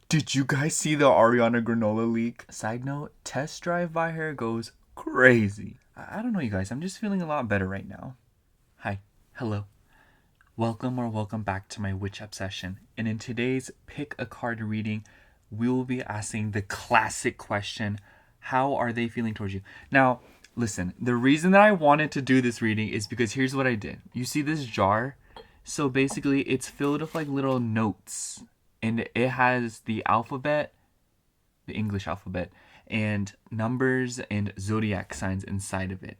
Did you guys see the Ariana Granola leak? Side note, test drive by her goes crazy. I don't know, you guys. I'm just feeling a lot better right now. Hi. Hello. Welcome back to my witch obsession. And in today's pick a card reading, we will be asking the classic question, how are they feeling towards you? Now, listen, the reason that I wanted to do this reading is because here's what I did. You see this jar? So basically, it's filled with like little notes, and it has the alphabet, the English alphabet, and numbers and zodiac signs inside of it.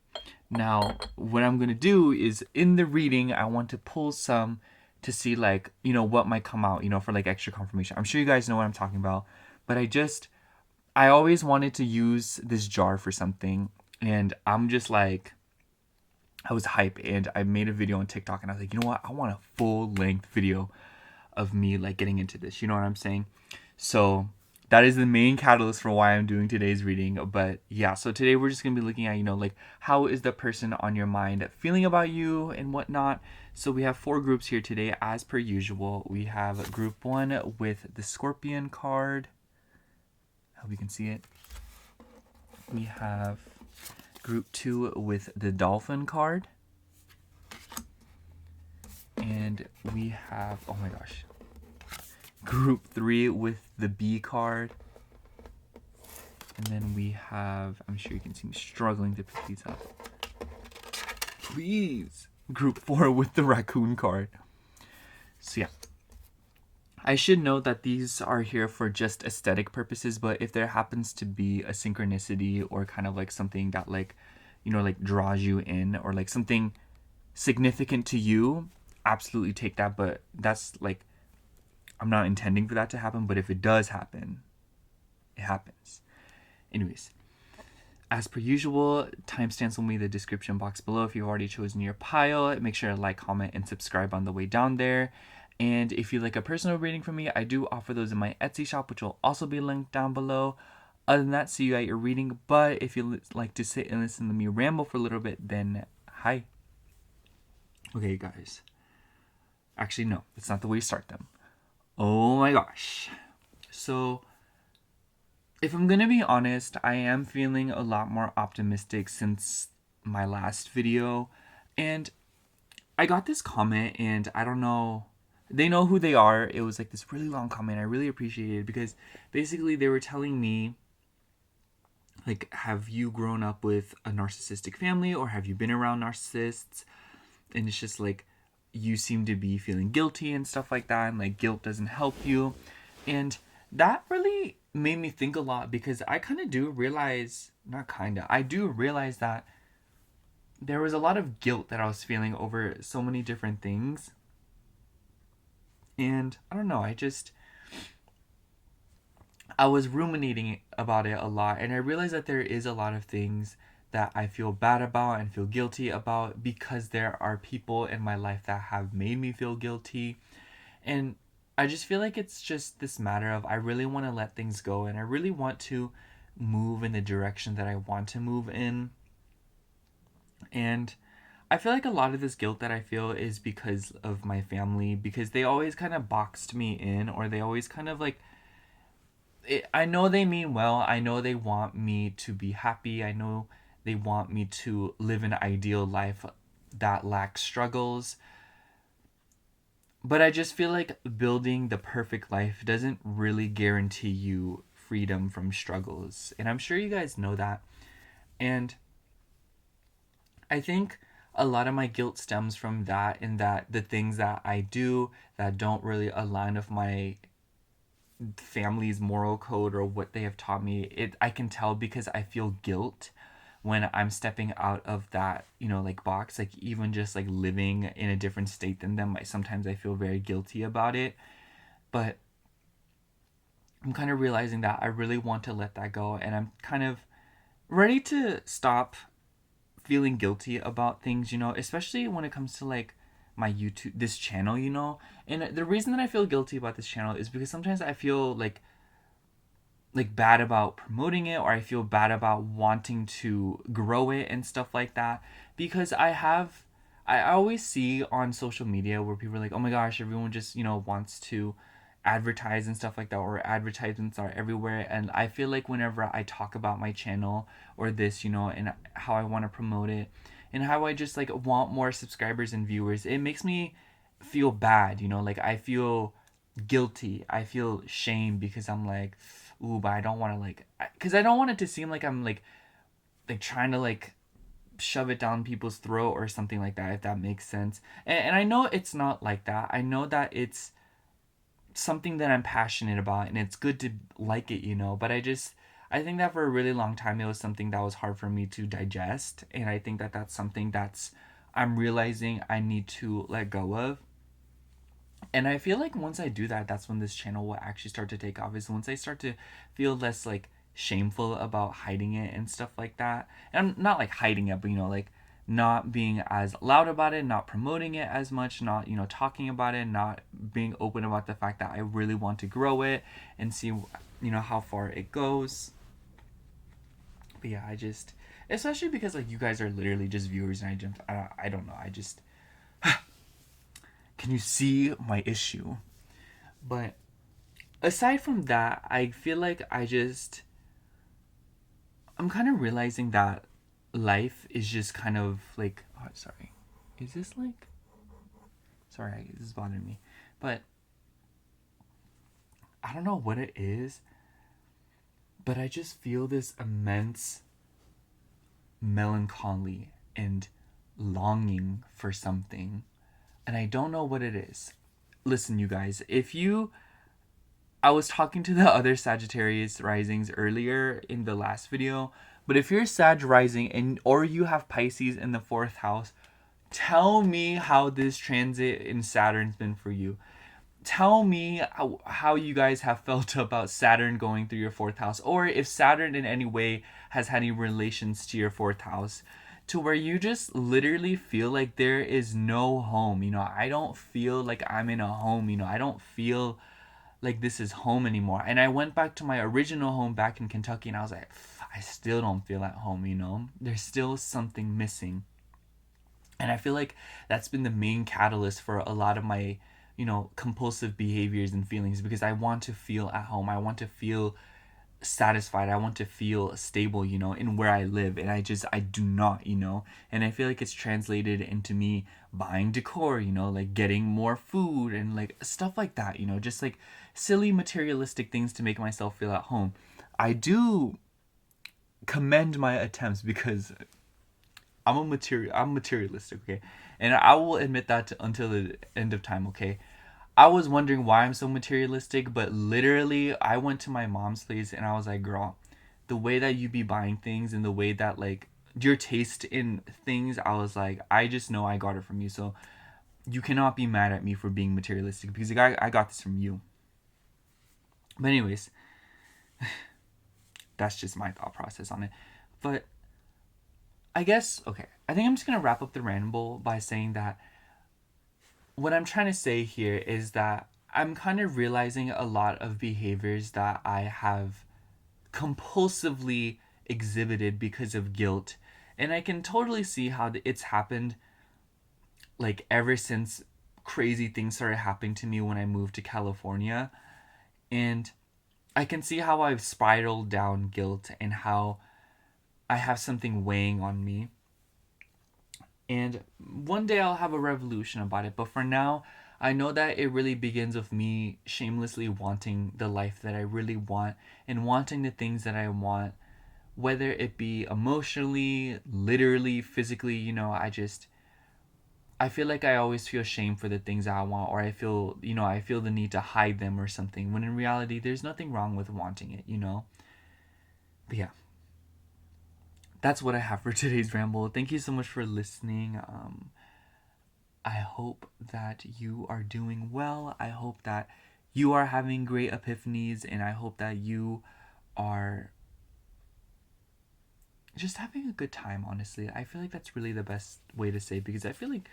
Now, what I'm going to do is in the reading, I want to pull some to see, like, what might come out, for like extra confirmation. I'm sure you guys know what I'm talking about, but I always wanted to use this jar for something, and I'm just like, I was hype, and I made a video on TikTok, and I was like, you know what? I want a full length video of me like getting into this. You know what I'm saying? So that is the main catalyst for why I'm doing today's reading. But yeah, so today we're just gonna be looking at, like how is the person on your mind feeling about you and whatnot. So we have 4 groups here today, as per usual. We have group 1 with the Scorpion card. I hope you can see it. We have group 2 with the Dolphin card. And we have, oh my gosh, group 3 with the B card. And then we have, I'm sure you can see me struggling to pick these up. Please. Group 4 with the raccoon card. So yeah. I should note that these are here for just aesthetic purposes, but if there happens to be a synchronicity or kind of like something that like, like draws you in, or like something significant to you, absolutely take that. But that's like, I'm not intending for that to happen, but if it does happen, it happens. Anyways, as per usual, timestamps will be in the description box below. If you've already chosen your pile, make sure to like, comment, and subscribe on the way down there. And if you'd like a personal reading from me, I do offer those in my Etsy shop, which will also be linked down below. Other than that, see you at your reading. But if you'd like to sit and listen to me ramble for a little bit, then hi. Okay, guys. Actually, no, that's not the way you start them. Oh my gosh. So, if I'm gonna be honest, I am feeling a lot more optimistic since my last video. And I got this comment, and I don't know, they know who they are. It was like this really long comment. I really appreciated it because basically they were telling me, like, have you grown up with a narcissistic family, or have you been around narcissists? And it's just like, you seem to be feeling guilty and stuff like that, and like guilt doesn't help you. And that really made me think a lot, because I kind of do realize, not kind of, I do realize that there was a lot of guilt that I was feeling over so many different things. And I don't know, I was ruminating about it a lot, and I realized that there is a lot of things that I feel bad about and feel guilty about, because there are people in my life that have made me feel guilty. And I just feel like it's just this matter of, I really want to let things go, and I really want to move in the direction that I want to move in. And I feel like a lot of this guilt that I feel is because of my family, because they always kind of boxed me in, or they always kind of like, I know they mean well. I know they want me to be happy. I know they want me to live an ideal life that lacks struggles. But I just feel like building the perfect life doesn't really guarantee you freedom from struggles. And I'm sure you guys know that. And I think a lot of my guilt stems from that, in that the things that I do that don't really align with my family's moral code or what they have taught me, I can tell because I feel guilt when I'm stepping out of that, like box, like even just like living in a different state than them. Sometimes I feel very guilty about it, but I'm kind of realizing that I really want to let that go, and I'm kind of ready to stop feeling guilty about things, especially when it comes to like my YouTube, this channel, And the reason that I feel guilty about this channel is because sometimes I feel like bad about promoting it, or I feel bad about wanting to grow it and stuff like that, because I always see on social media where people are like, oh my gosh, everyone just, wants to advertised and stuff like that, or advertisements are everywhere. And I feel like whenever I talk about my channel or this, and how I want to promote it and how I just like want more subscribers and viewers, it makes me feel bad, like I feel guilty, I feel shame, because I'm like, ooh, but I don't want to like, because I don't want it to seem like I'm like trying to like shove it down people's throat or something like that, if that makes sense. And I know it's not like that. I know that it's something that I'm passionate about and it's good to like it, but I think that for a really long time it was something that was hard for me to digest, and I think that that's something that's I'm realizing I need to let go of. And I feel like once I do that, that's when this channel will actually start to take off, is once I start to feel less like shameful about hiding it and stuff like that. And I'm not like hiding it, but like not being as loud about it, not promoting it as much, not talking about it, not being open about the fact that I really want to grow it and see how far it goes. But yeah, I just, especially because like you guys are literally just viewers, and I don't know, I just can you see my issue? But aside from that, I feel like I'm kind of realizing that life is just kind of like, oh, sorry. Is this like, sorry, this is bothering me. But I don't know what it is, but I just feel this immense melancholy and longing for something. And I don't know what it is. Listen, you guys, I was talking to the other Sagittarius risings earlier in the last video, but if you're Sag rising or you have Pisces in the 4th house, tell me how this transit in Saturn's been for you. Tell me how you guys have felt about Saturn going through your 4th house, or if Saturn in any way has had any relations to your 4th house, to where you just literally feel like there is no home. I don't feel like I'm in a home. I don't feel like this is home anymore. And I went back to my original home back in Kentucky, and I was like, I still don't feel at home. There's still something missing. And I feel like that's been the main catalyst for a lot of my compulsive behaviors and feelings, because I want to feel at home. I want to feel satisfied. I want to feel stable, in where I live. And I do not, and I feel like it's translated into me buying decor, like getting more food and like stuff like that, just like silly materialistic things to make myself feel at home. I do commend my attempts, because I'm materialistic, okay? And I will admit that until the end of time, okay? I was wondering why I'm so materialistic, but literally I went to my mom's place and I was like, girl, the way that you be buying things and the way that like your taste in things, I was like, I just know I got it from you. So you cannot be mad at me for being materialistic, because I got this from you. But anyways, that's just my thought process on it. But I guess, okay, I think I'm just going to wrap up the ramble by saying that what I'm trying to say here is that I'm kind of realizing a lot of behaviors that I have compulsively exhibited because of guilt. And I can totally see how it's happened like ever since crazy things started happening to me when I moved to California. And I can see how I've spiraled down guilt and how I have something weighing on me. And one day I'll have a revolution about it. But for now, I know that it really begins with me shamelessly wanting the life that I really want and wanting the things that I want, whether it be emotionally, literally, physically. I feel like I always feel shame for the things that I want, or I feel the need to hide them or something, when in reality, there's nothing wrong with wanting it, But yeah. That's what I have for today's ramble. Thank you so much for listening. I hope that you are doing well. I hope that you are having great epiphanies, and I hope that you are just having a good time, honestly. I feel like that's really the best way to say it, because I feel like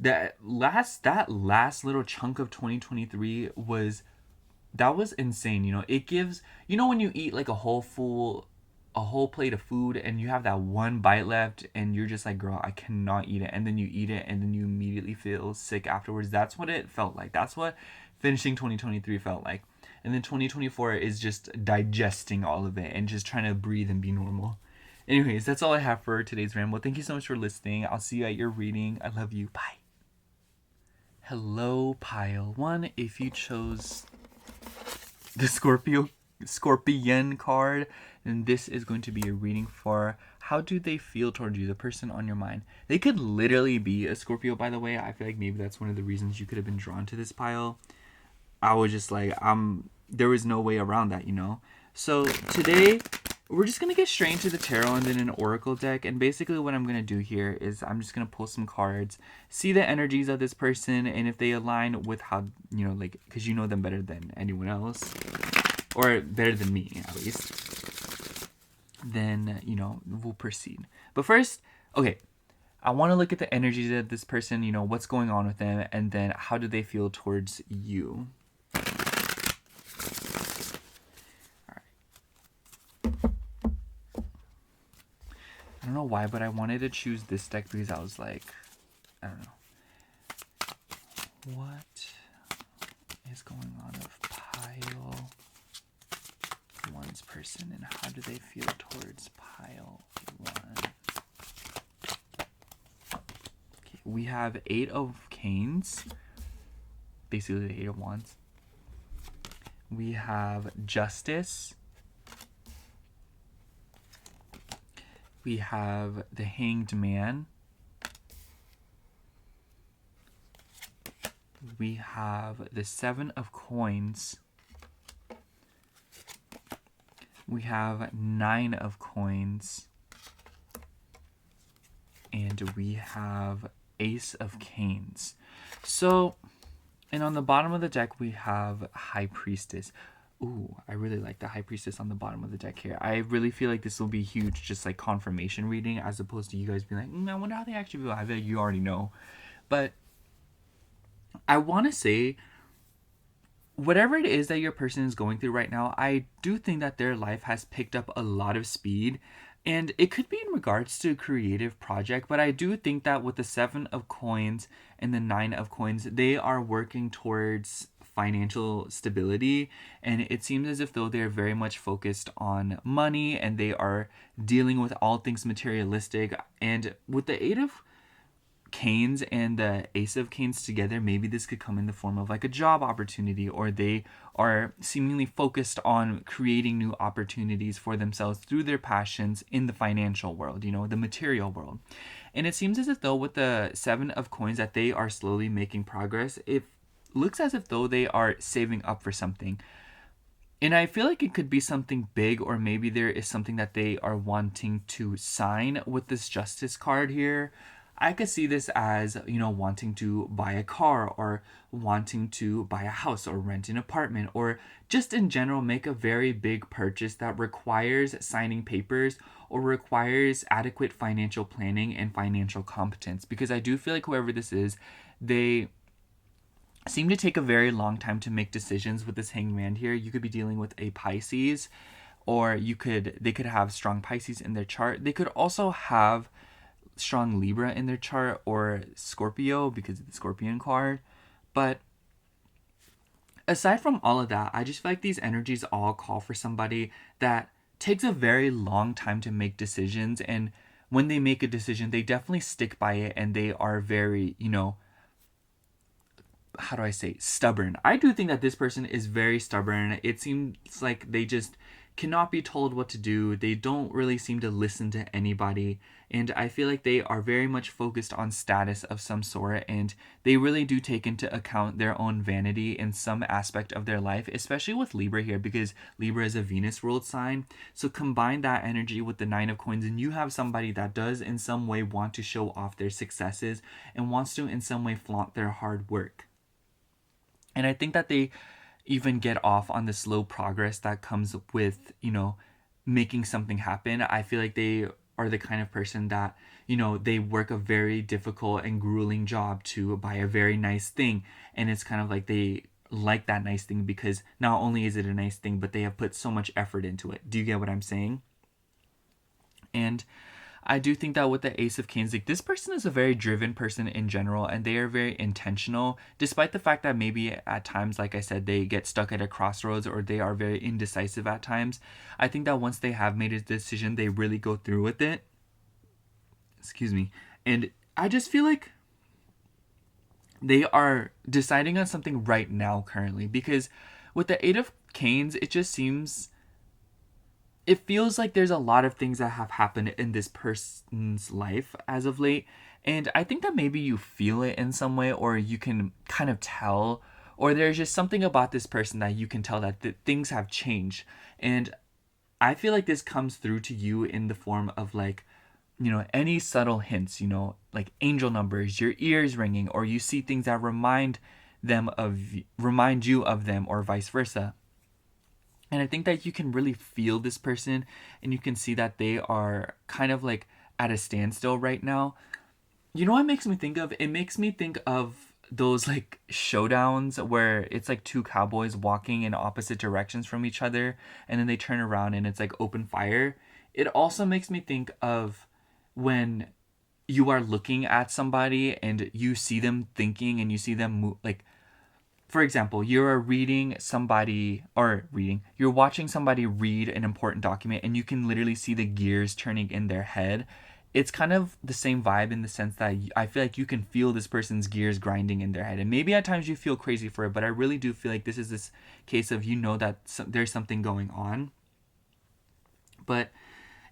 that last little chunk of 2023 was insane. It gives, when you eat like a whole plate of food and you have that one bite left and you're just like, girl, I cannot eat it, and then you eat it and then you immediately feel sick afterwards. That's what it felt like. That's what finishing 2023 felt like. And then 2024 is just digesting all of it and just trying to breathe and be normal. Anyways, that's all I have for today's ramble. Thank you so much for listening. I'll see you at your reading. I love you. Bye. Hello, pile 1. If you chose the Scorpion card, then this is going to be a reading for how do they feel towards you, the person on your mind. They could literally be a Scorpio, by the way. I feel like maybe that's one of the reasons you could have been drawn to this pile. I was just like, there was no way around that, you know? So today, we're just going to get straight into the tarot and then an oracle deck. And basically what I'm going to do here is I'm just going to pull some cards, see the energies of this person, and if they align with how, you know, like, because you know them better than anyone else, or better than me, at least, then, you know, we'll proceed. But first, okay, I want to look at the energies of this person, you know, what's going on with them, and then how do they feel towards you. I don't know why, but I wanted to choose this deck because I was like, I don't know. What is going on with pile 1's person and how do they feel towards pile 1? Okay, we have 8 of Canes, basically the 8 of Wands. We have Justice. We have the Hanged Man. We have the 7 of Coins. We have 9 of Coins. And we have Ace of Canes. So, and on the bottom of the deck, we have High Priestess. Ooh, I really like the High Priestess on the bottom of the deck here. I really feel like this will be huge, just like confirmation reading, as opposed to you guys being like, I wonder how they actually feel. I feel like you already know. But I want to say, whatever it is that your person is going through right now, I do think that their life has picked up a lot of speed. And it could be in regards to a creative project, but I do think that with the 7 of Coins and the 9 of Coins, they are working towards financial stability, and it seems as if though they're very much focused on money and they are dealing with all things materialistic. And with the 8 of Canes and the Ace of Canes together, maybe this could come in the form of like a job opportunity, or they are seemingly focused on creating new opportunities for themselves through their passions in the financial world, you know, the material world. And it seems as if though with the 7 of Coins that they are slowly making progress. It looks as if though they are saving up for something. And I feel like it could be something big, or maybe there is something that they are wanting to sign with this Justice card here. I could see this as, you know, wanting to buy a car, or wanting to buy a house, or rent an apartment, or just in general make a very big purchase that requires signing papers or requires adequate financial planning and financial competence. Because I do feel like whoever this is, they seem to take a very long time to make decisions with this Hangman here. You could be dealing with a Pisces, or they could have strong Pisces in their chart. They could also have strong Libra in their chart, or Scorpio because of the Scorpion card. But aside from all of that, I just feel like these energies all call for somebody that takes a very long time to make decisions, and when they make a decision, they definitely stick by it, and they are very, you know, how do I say, stubborn. I do think that this person is very stubborn. It seems like they just cannot be told what to do. They don't really seem to listen to anybody. And I feel like they are very much focused on status of some sort. And they really do take into account their own vanity in some aspect of their life, especially with Libra here, because Libra is a Venus ruled sign. So combine that energy with the 9 of Coins, and you have somebody that does in some way want to show off their successes and wants to in some way flaunt their hard work. And I think that they even get off on the slow progress that comes with, you know, making something happen. I feel like they are the kind of person that, you know, they work a very difficult and grueling job to buy a very nice thing. And it's kind of like they like that nice thing because not only is it a nice thing, but they have put so much effort into it. Do you get what I'm saying? And I do think that with the Ace of Canes, like this person is a very driven person in general, and they are very intentional, despite the fact that maybe at times, like I said, they get stuck at a crossroads or they are very indecisive at times. I think that once they have made a decision, they really go through with it. Excuse me. And I just feel like they are deciding on something right now currently, because with the Eight of Canes, it feels like there's a lot of things that have happened in this person's life as of late. And I think that maybe you feel it in some way, or you can kind of tell, or there's just something about this person that you can tell that things have changed. And I feel like this comes through to you in the form of like, any subtle hints, like angel numbers, your ears ringing, or you see things that remind you of them, or vice versa. And I think that you can really feel this person, and you can see that they are kind of like at a standstill right now. You know what it makes me think of? It makes me think of those like showdowns where it's like two cowboys walking in opposite directions from each other, and then they turn around and it's like open fire. It also makes me think of when you are looking at somebody and you see them thinking, and you see them like, for example, you're watching somebody read an important document, and you can literally see the gears turning in their head. It's kind of the same vibe in the sense that I feel like you can feel this person's gears grinding in their head. And maybe at times you feel crazy for it, but I really do feel like this is this case of, that there's something going on. But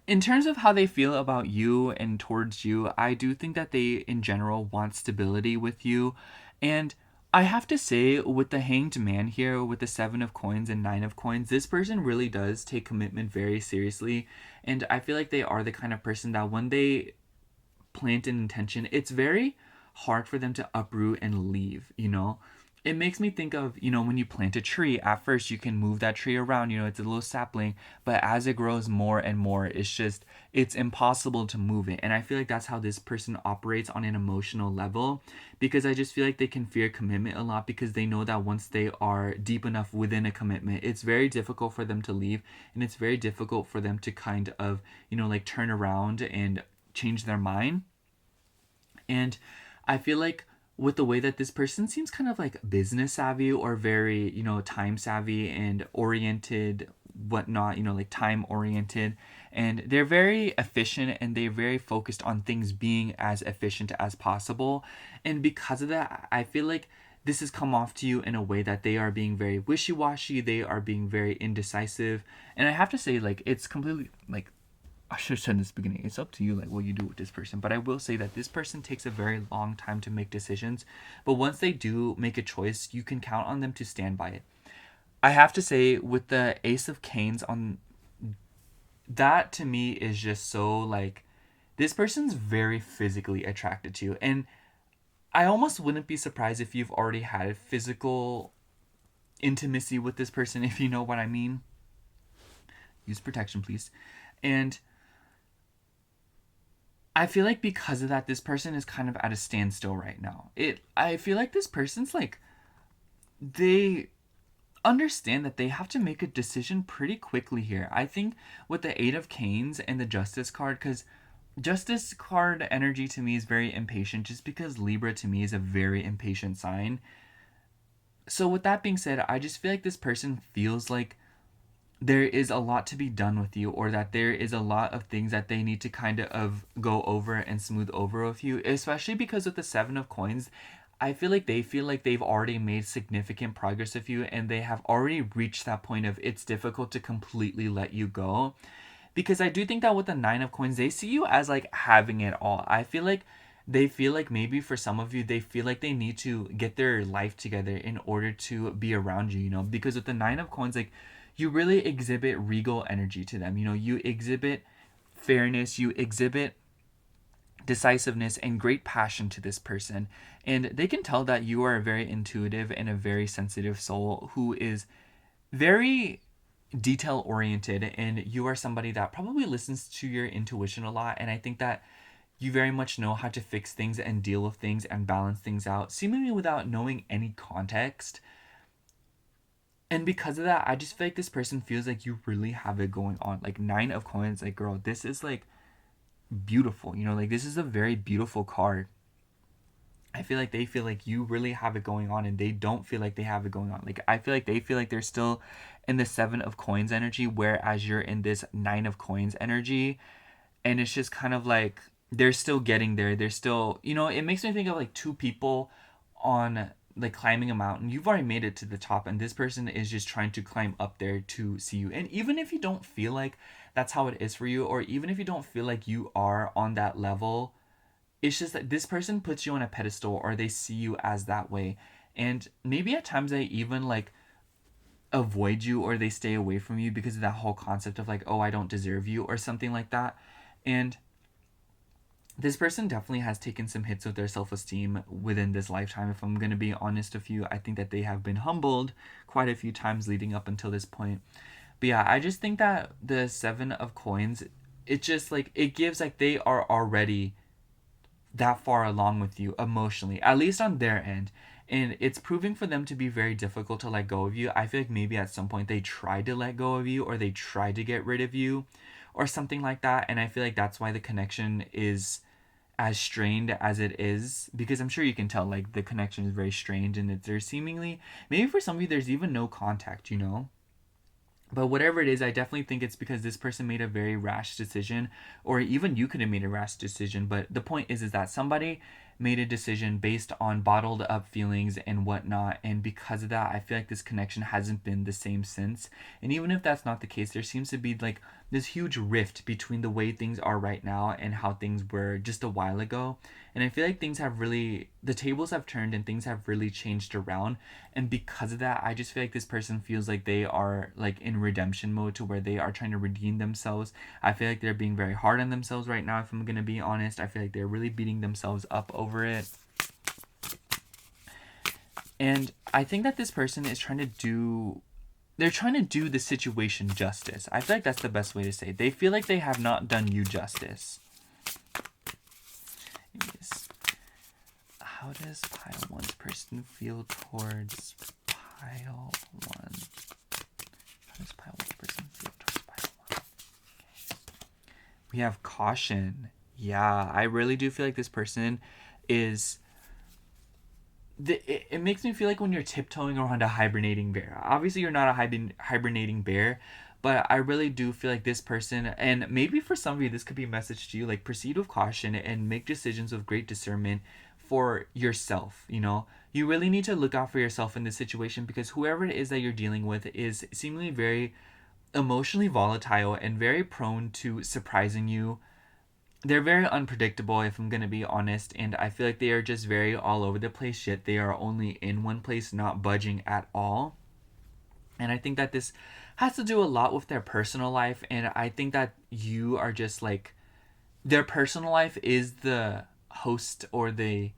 in terms of how they feel about you and towards you, I do think that they, in general, want stability with you. And I have to say, with the Hanged Man here, with the Seven of Coins and Nine of Coins, this person really does take commitment very seriously. And I feel like they are the kind of person that when they plant an intention, it's very hard for them to uproot and leave. It makes me think of, when you plant a tree, at first you can move that tree around, it's a little sapling, but as it grows more and more, it's impossible to move it. And I feel like that's how this person operates on an emotional level, because I just feel like they can fear commitment a lot, because they know that once they are deep enough within a commitment, it's very difficult for them to leave, and it's very difficult for them to kind of, like turn around and change their mind. And I feel like with the way that this person seems kind of like business savvy, or very, time savvy and oriented, whatnot, like time oriented. And they're very efficient, and they're very focused on things being as efficient as possible. And because of that, I feel like this has come off to you in a way that they are being very wishy-washy, they are being very indecisive. And I have to say, like, it's completely like, I should have said in this beginning, it's up to you, like, what you do with this person. But I will say that this person takes a very long time to make decisions. But once they do make a choice, you can count on them to stand by it. I have to say, with the Ace of Canes on that, to me is just so like, this person's very physically attracted to you. And I almost wouldn't be surprised if you've already had physical intimacy with this person, if you know what I mean. Use protection, please. And I feel like because of that, this person is kind of at a standstill right now. I feel like this person's like, they understand that they have to make a decision pretty quickly here. I think with the Eight of Canes and the Justice card, because Justice card energy to me is very impatient, just because Libra to me is a very impatient sign. So with that being said, I just feel like this person feels like there is a lot to be done with you, or that there is a lot of things that they need to kind of go over and smooth over with you, especially because with the Seven of Coins, I feel like they feel like they've already made significant progress with you, and they have already reached that point of it's difficult to completely let you go. Because I do think that with the Nine of Coins, they see you as like having it all. I feel like they feel like maybe for some of you, they feel like they need to get their life together in order to be around you, because with the Nine of Coins, like, you really exhibit regal energy to them. You exhibit fairness, you exhibit decisiveness and great passion to this person. And they can tell that you are a very intuitive and a very sensitive soul who is very detail oriented, and you are somebody that probably listens to your intuition a lot. And I think that you very much know how to fix things and deal with things and balance things out, seemingly without knowing any context. And because of that, I just feel like this person feels like you really have it going on. Like, Nine of Coins, like, girl, this is like, beautiful. You know, like this is a very beautiful card. I feel like they feel like you really have it going on and they don't feel like they have it going on. Like I feel like they feel like they're still in the 7 of coins energy, whereas you're in this 9 of coins energy. And it's just kind of like they're still getting there. They're still, you know, it makes me think of like two people on like climbing a mountain. You've already made it to the top and this person is just trying to climb up there to see you. And even if you don't feel like that's how it is for you, or even if you don't feel like you are on that level, it's just that this person puts you on a pedestal or they see you as that way. And maybe at times they even like avoid you or they stay away from you because of that whole concept of like, oh, I don't deserve you or something like that. And this person definitely has taken some hits with their self-esteem within this lifetime. If I'm going to be honest with you, I think that they have been humbled quite a few times leading up until this point. But yeah, I just think that the 7 of coins, it just like it gives like they are already that far along with you emotionally, at least on their end. And it's proving for them to be very difficult to let go of you. I feel like maybe at some point they tried to let go of you or they tried to get rid of you or something like that. And I feel like that's why the connection is as strained as it is, because I'm sure you can tell like the connection is very strained and that there's seemingly, maybe for some of you there's even no contact, you know. But whatever it is, I definitely think it's because this person made a very rash decision, or even you could have made a rash decision. But the point is that somebody made a decision based on bottled up feelings and whatnot. And because of that, I feel like this connection hasn't been the same since. And even if that's not the case, there seems to be like this huge rift between the way things are right now and how things were just a while ago. And I feel like things have really, the tables have turned and things have really changed around. And because of that, I just feel like this person feels like they are like in redemption mode to where they are trying to redeem themselves. I feel like they're being very hard on themselves right now, if I'm going to be honest. I feel like they're really beating themselves up over it. And I think that this person is trying to do, they're trying to do the situation justice. I feel like that's the best way to say it. They feel like they have not done you justice. Yes. How does pile one's person feel towards pile one? How does pile one's person feel towards pile one? Okay. We have caution. Yeah, I really do feel like this person is... It makes me feel like when you're tiptoeing around a hibernating bear. Obviously, you're not a hibernating bear, but I really do feel like this person, and maybe for some of you, this could be a message to you, like proceed with caution and make decisions with great discernment for yourself, you know? You really need to look out for yourself in this situation because whoever it is that you're dealing with is seemingly very emotionally volatile and very prone to surprising you. They're very unpredictable, if I'm gonna be honest, and I feel like they are just very all over the place, yet they are only in one place, not budging at all. And I think that this has to do a lot with their personal life, and I think that you are just like, their personal life is the host or the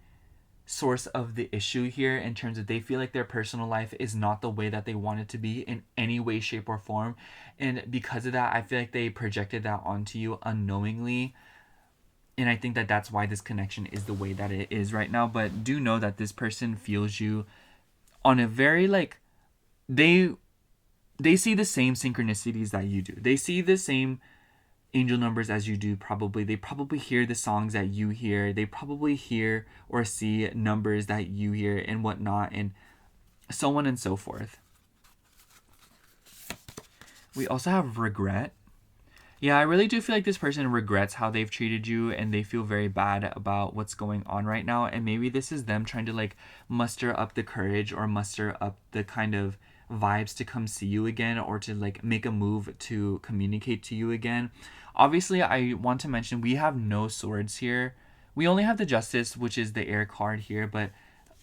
source of the issue here, in terms of they feel like their personal life is not the way that they want it to be in any way, shape, or form. And because of that, I feel like they projected that onto you unknowingly. And I think that that's why this connection is the way that it is right now. But do know that this person feels you on a very like, they see the same synchronicities that you do. They see the same angel numbers as you do, probably. They probably hear the songs that you hear. They probably hear or see numbers that you hear and whatnot, and so on and so forth. We also have regret. Yeah, I really do feel like this person regrets how they've treated you and they feel very bad about what's going on right now. And maybe this is them trying to like muster up the courage or muster up the kind of vibes to come see you again or to like make a move to communicate to you again. Obviously, I want to mention we have no swords here. We only have the Justice, which is the air card here, but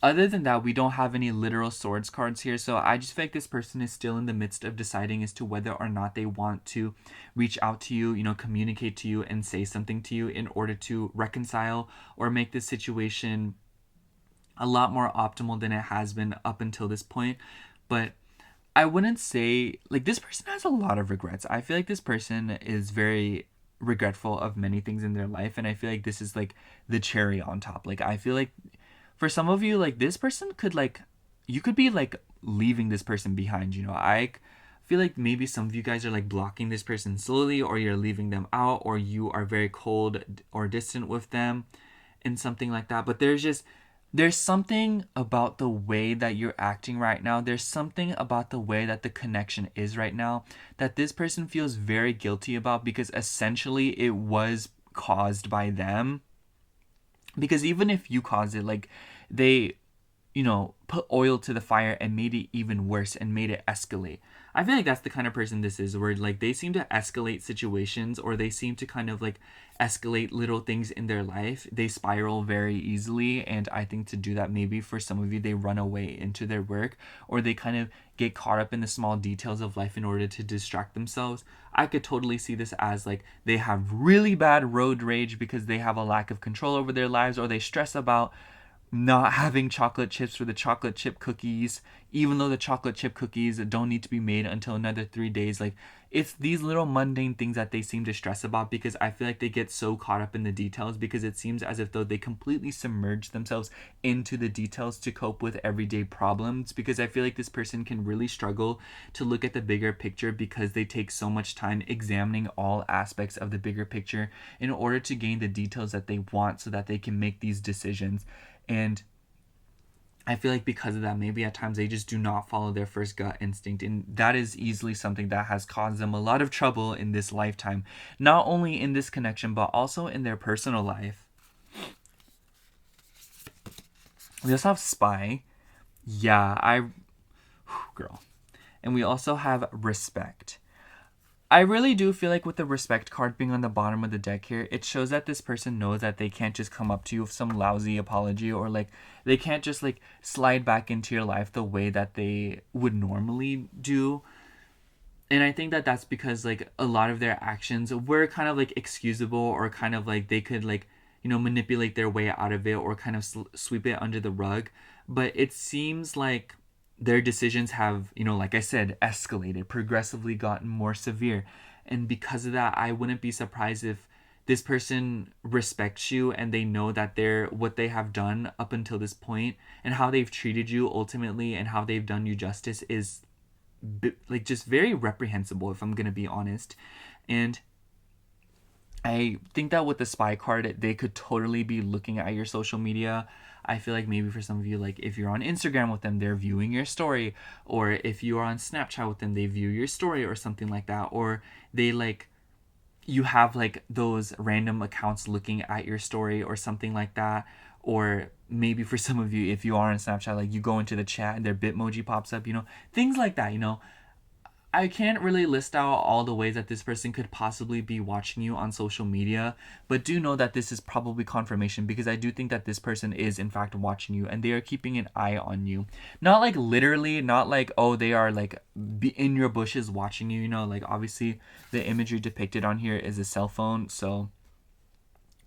other than that, we don't have any literal swords cards here. So I just feel like this person is still in the midst of deciding as to whether or not they want to reach out to you, you know, communicate to you and say something to you in order to reconcile or make this situation a lot more optimal than it has been up until this point. But I wouldn't say, like, this person has a lot of regrets. I feel like this person is very regretful of many things in their life. And I feel like this is like the cherry on top. Like, I feel like for some of you, like, this person could like, you could be like leaving this person behind, you know. I feel like maybe some of you guys are like blocking this person slowly, or you're leaving them out, or you are very cold or distant with them and something like that. But there's something about the way that you're acting right now. There's something about the way that the connection is right now that this person feels very guilty about, because essentially it was caused by them. Because even if you caused it, like, they, put oil to the fire and made it even worse and made it escalate. I feel like that's the kind of person this is, where like they seem to escalate situations, or they seem to kind of like escalate little things in their life. They spiral very easily, and I think to do that, maybe for some of you, they run away into their work, or they kind of get caught up in the small details of life in order to distract themselves. I could totally see this as like they have really bad road rage because they have a lack of control over their lives, or they stress about not having chocolate chips for the chocolate chip cookies, even though the chocolate chip cookies don't need to be made until another 3 days. Like, it's these little mundane things that they seem to stress about, because I feel like they get so caught up in the details, because it seems as if though they completely submerge themselves into the details to cope with everyday problems. Because I feel like this person can really struggle to look at the bigger picture, because they take so much time examining all aspects of the bigger picture in order to gain the details that they want, so that they can make these decisions. And I feel like because of that, maybe at times they just do not follow their first gut instinct. And that is easily something that has caused them a lot of trouble in this lifetime. Not only in this connection, but also in their personal life. We also have spy. Yeah, girl. And we also have respect. I really do feel like with the respect card being on the bottom of the deck here, it shows that this person knows that they can't just come up to you with some lousy apology, or like they can't just like slide back into your life the way that they would normally do. And I think that that's because like a lot of their actions were kind of like excusable, or kind of like they could like, manipulate their way out of it, or kind of sweep it under the rug. But it seems like their decisions have, like I said, escalated, progressively gotten more severe. And because of that, I wouldn't be surprised if this person respects you, and they know that they're what they have done up until this point and how they've treated you ultimately, and how they've done you justice is like just very reprehensible, if I'm going to be honest. And I think that with the spy card, they could totally be looking at your social media. I feel like maybe for some of you, like if you're on Instagram with them, they're viewing your story. Or if you are on Snapchat with them, they view your story or something like that. Or they like, you have like those random accounts looking at your story or something like that. Or maybe for some of you, if you are on Snapchat, like you go into the chat and their Bitmoji pops up, things like that, I can't really list out all the ways that this person could possibly be watching you on social media, but do know that this is probably confirmation, because I do think that this person is in fact watching you, and they are keeping an eye on you. Not like literally, not like, oh, they are like in your bushes watching you, like obviously the imagery depicted on here is a cell phone, so.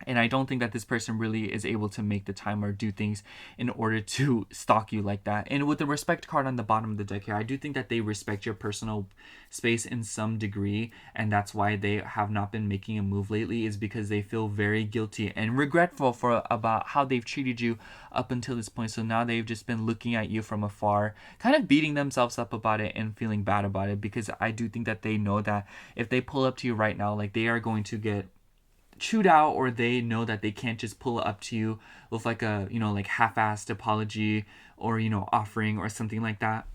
And I don't think that this person really is able to make the time or do things in order to stalk you like that. And with the respect card on the bottom of the deck here, I do think that they respect your personal space in some degree. And that's why they have not been making a move lately, is because they feel very guilty and regretful about how they've treated you up until this point. So now they've just been looking at you from afar, kind of beating themselves up about it and feeling bad about it. Because I do think that they know that if they pull up to you right now, like they are going to get chewed out, or they know that they can't just pull up to you with like a like half-assed apology, or offering or something like that,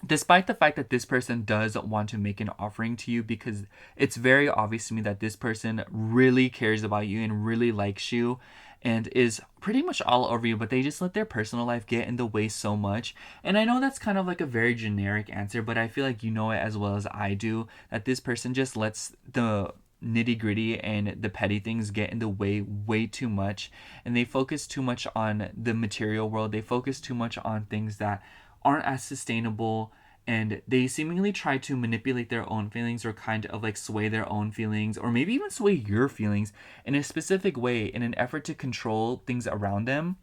despite the fact that this person does want to make an offering to you, because it's very obvious to me that this person really cares about you and really likes you and is pretty much all over you, but they just let their personal life get in the way so much. And I know that's kind of like a very generic answer, but I feel like you know it as well as I do, that this person just lets the nitty gritty and the petty things get in the way too much, and they focus too much on the material world. They focus too much on things that aren't as sustainable, and they seemingly try to manipulate their own feelings, or kind of like sway their own feelings, or maybe even sway your feelings in a specific way in an effort to control things around them.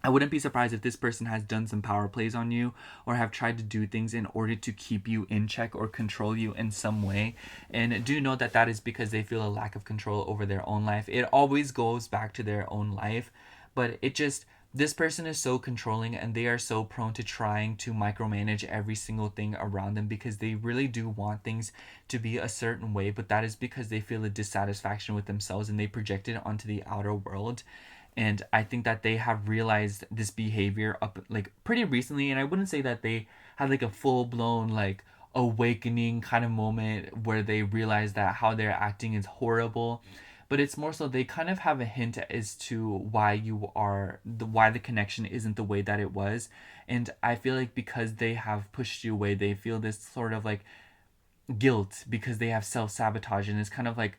I wouldn't be surprised if this person has done some power plays on you, or have tried to do things in order to keep you in check or control you in some way. And do know that that is because they feel a lack of control over their own life. It always goes back to their own life, but it just this person is so controlling and they are so prone to trying to micromanage every single thing around them because they really do want things to be a certain way, but that is because they feel a dissatisfaction with themselves and they project it onto the outer world. And I think that they have realized this behavior up like pretty recently, and I wouldn't say that they had like a full blown like awakening kind of moment where they realize that how they're acting is horrible, but it's more so they kind of have a hint as to why the connection isn't the way that it was. And I feel like because they have pushed you away, they feel this sort of like guilt because they have self-sabotage, and it's kind of like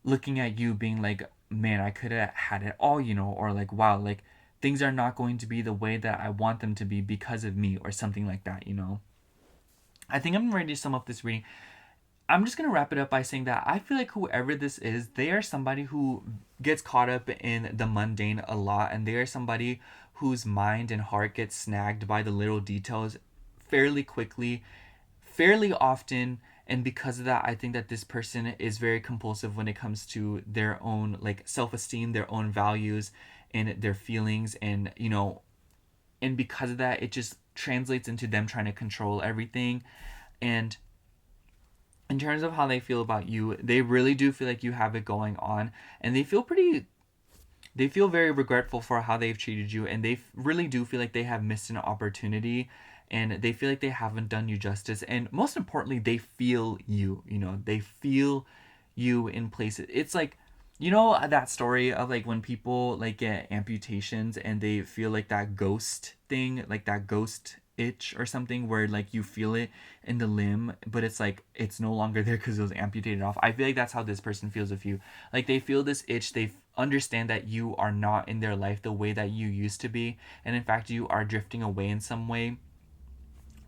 looking at you being like, man, I could have had it all, or like, wow, like things are not going to be the way that I want them to be because of me, or something like that. I think I'm ready to sum up this reading. I'm just going to wrap it up by saying that I feel like whoever this is, they are somebody who gets caught up in the mundane a lot, and they are somebody whose mind and heart gets snagged by the little details fairly quickly, fairly often. And because of that, I think that this person is very compulsive when it comes to their own like self-esteem, their own values, and their feelings. And because of that, it just translates into them trying to control everything. And in terms of how they feel about you, they really do feel like you have it going on, and they feel very regretful for how they've treated you, and they really do feel like they have missed an opportunity, and they feel like they haven't done you justice. And most importantly, they feel they feel you in places. It's like, that story of like when people like get amputations and they feel like that ghost thing, like that ghost itch or something, where like you feel it in the limb, but it's like it's no longer there because it was amputated off. I feel like that's how this person feels with you. Like they feel this itch, they understand that you are not in their life the way that you used to be, and in fact you are drifting away in some way.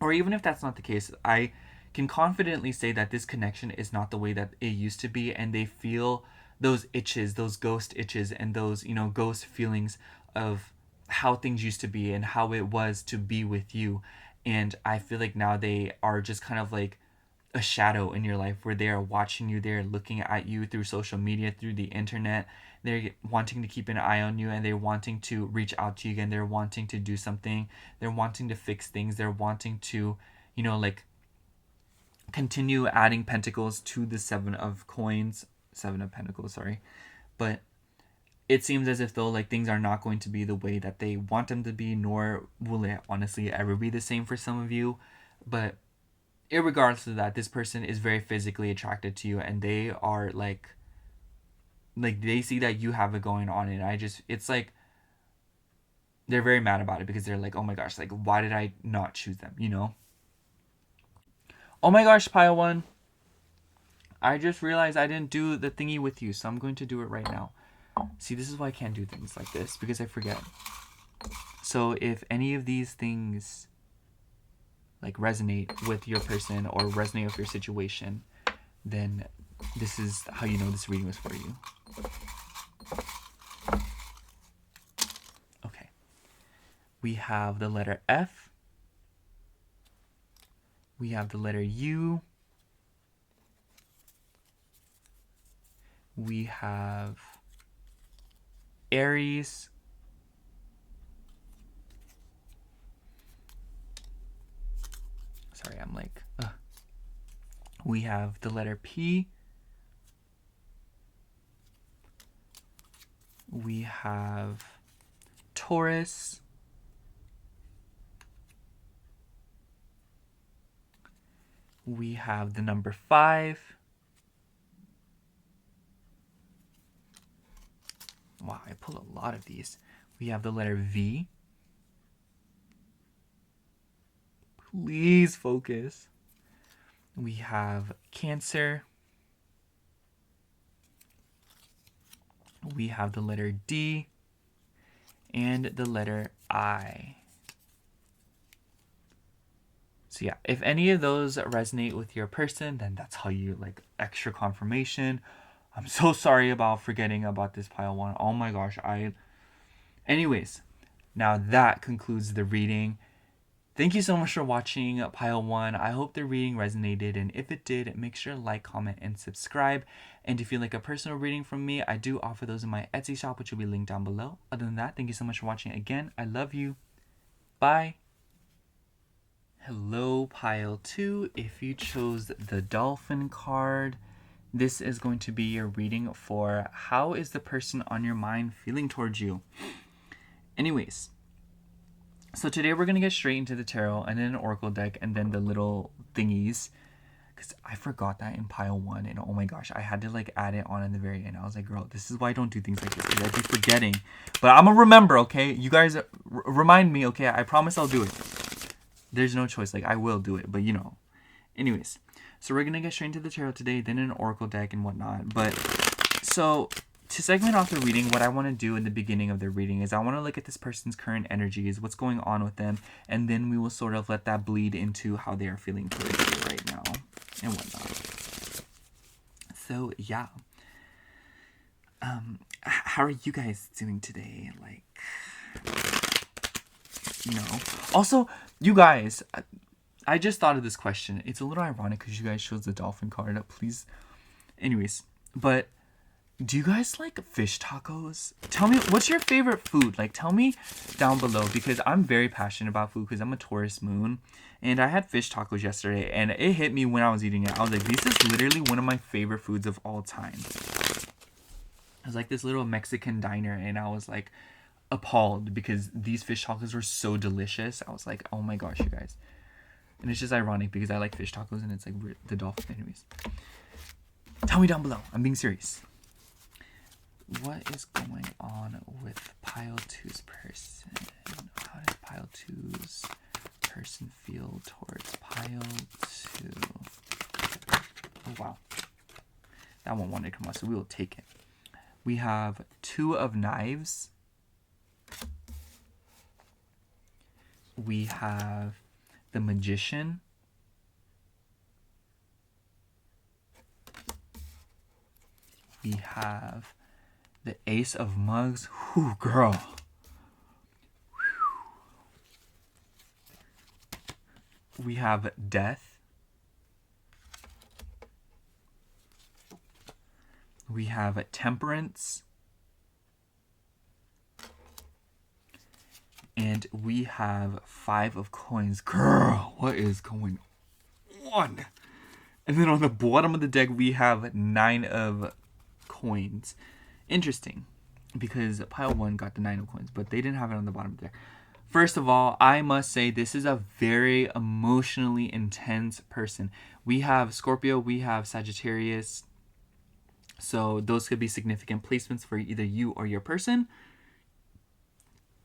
Or even if that's not the case, I can confidently say that this connection is not the way that it used to be, and they feel those itches, those ghost itches, and those, ghost feelings of how things used to be and how it was to be with you. And I feel like now they are just kind of like a shadow in your life, where they are watching you, they're looking at you through social media, through the internet, they're wanting to keep an eye on you, and they're wanting to reach out to you again, they're wanting to do something, they're wanting to fix things, they're wanting to, like continue adding pentacles to the seven of pentacles, sorry. But it seems as if though like things are not going to be the way that they want them to be, nor will it honestly ever be the same for some of you. But regardless of that, this person is very physically attracted to you, and they are like they see that you have it going on, and it's like they're very mad about it because they're like, oh my gosh, like why did I not choose them? Oh my gosh, pile one, I just realized I didn't do the thingy with you, so I'm going to do it right now. See, this is why I can't do things like this, because I forget. So if any of these things like resonate with your person or resonate with your situation, then this is how you know this reading was for you. Okay. We have the letter F. We have the letter U. We have Aries. Sorry, I'm like, we have the letter P. We have Taurus. We have the number 5. Wow, I pulled a lot of these. We have the letter V. Please focus. We have Cancer. We have the letter D and the letter I. So yeah, if any of those resonate with your person, then that's how you like extra confirmation. I'm so sorry about forgetting about this pile one. Oh my gosh, anyways, now that concludes the reading. Thank you so much for watching Pile 1. I hope the reading resonated, and if it did, make sure to like, comment, and subscribe. And if you'd like a personal reading from me, I do offer those in my Etsy shop, which will be linked down below. Other than that, thank you so much for watching again. I love you. Bye. Hello, Pile 2. If you chose the Dolphin card, this is going to be your reading for how is the person on your mind feeling towards you. Anyways, so today we're going to get straight into the tarot and then an oracle deck and then the little thingies. Because I forgot that in Pile 1 and oh my gosh, I had to like add it on in the very end. I was like, girl, this is why I don't do things like this because I'd be forgetting. But I'm going to remember, okay? You guys remind me, okay? I promise I'll do it. There's no choice. Like, I will do it, but you know. Anyways, so we're going to get straight into the tarot today, then an oracle deck and whatnot. But, so, to segment off the reading, what I want to do in the beginning of the reading is I want to look at this person's current energies, what's going on with them, and then we will sort of let that bleed into how they are feeling towards you right now and whatnot. So, yeah. How are you guys doing today? Like, you know. Also, you guys, I just thought of this question. It's a little ironic because you guys chose the dolphin card up, please. Anyways, but do you guys like fish tacos? Tell me, what's your favorite food? Like, tell me down below because I'm very passionate about food because I'm a Taurus moon. And I had fish tacos yesterday and it hit me when I was eating it. I was like, this is literally one of my favorite foods of all time. It was like this little Mexican diner and I was like appalled because these fish tacos were so delicious. I was like, oh my gosh, you guys. And it's just ironic because I like fish tacos and it's like the dolphin. Anyways, tell me down below. I'm being serious. What is going on with Pile 2's person? How does Pile 2's person feel towards Pile 2? Oh, wow. That one wanted to come out, so we will take it. We have Two of Knives. We have the Magician. We have the Ace of Mugs. Whew, girl. Whew. We have Death. We have Temperance. And we have Five of Coins. Girl, what is going on? And then on the bottom of the deck, we have Nine of Coins. Interesting, because Pile 1 got the Nine of Coins, but they didn't have it on the bottom of the deck. First of all, I must say this is a very emotionally intense person. We have Scorpio, we have Sagittarius. So those could be significant placements for either you or your person.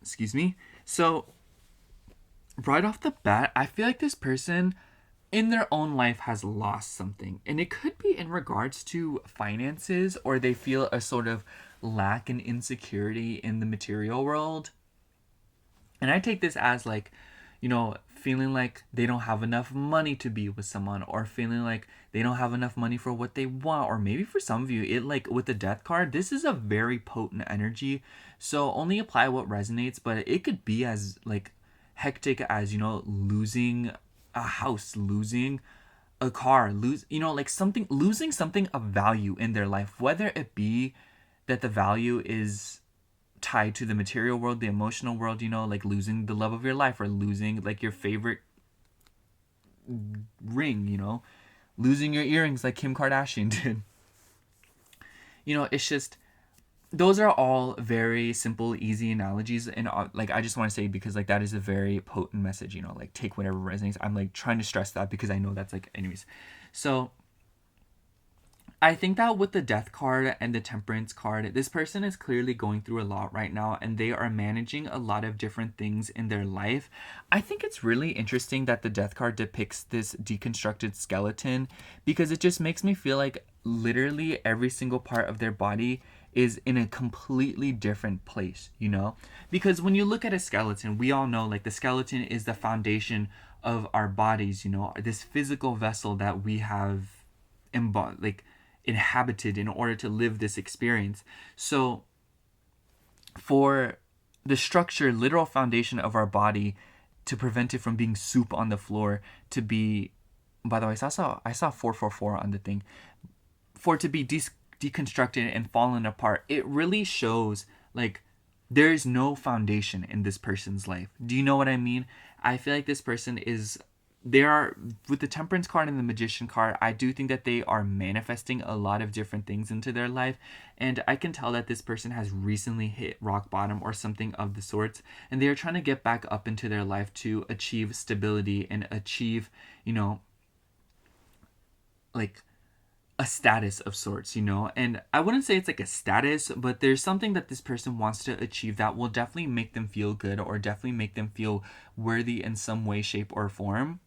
Excuse me. So right off the bat, I feel like this person in their own life has lost something. And it could be in regards to finances, or they feel a sort of lack and insecurity in the material world. And I take this as like, you know, feeling like they don't have enough money to be with someone, or feeling like they don't have enough money for what they want. Or maybe for some of you, it like with the Death card, this is a very potent energy. So only apply what resonates, but it could be as like hectic as, you know, losing a house, losing a car, losing something of value in their life, whether it be that the value is tied to the material world, the emotional world, you know, like losing the love of your life, or losing like your favorite ring, you know, losing your earrings like Kim Kardashian did. You know, it's just, those are all very simple, easy analogies. And like, I just want to say, because like that is a very potent message, you know, like take whatever resonates. I'm like trying to stress that because I know that's like, anyways. So I think that with the Death card and the Temperance card, this person is clearly going through a lot right now, and they are managing a lot of different things in their life. I think it's really interesting that the Death card depicts this deconstructed skeleton, because it just makes me feel like literally every single part of their body is in a completely different place, you know? Because when you look at a skeleton, we all know like the skeleton is the foundation of our bodies, you know, this physical vessel that we have inhabited in order to live this experience. So for the structure, literal foundation of our body to prevent it from being soup on the floor, to be, by the way, I saw 444 on the thing, for it to be deconstructed and fallen apart. It really shows like there is no foundation in this person's life. Do you know what I mean? I feel like this person is, they are, with the Temperance card and the Magician card, I do think that they are manifesting a lot of different things into their life, and I can tell that this person has recently hit rock bottom or something of the sorts, and they are trying to get back up into their life to achieve stability and achieve, you know, like a status of sorts, you know? And I wouldn't say it's like a status, but there's something that this person wants to achieve that will definitely make them feel good or definitely make them feel worthy in some way, shape, or form.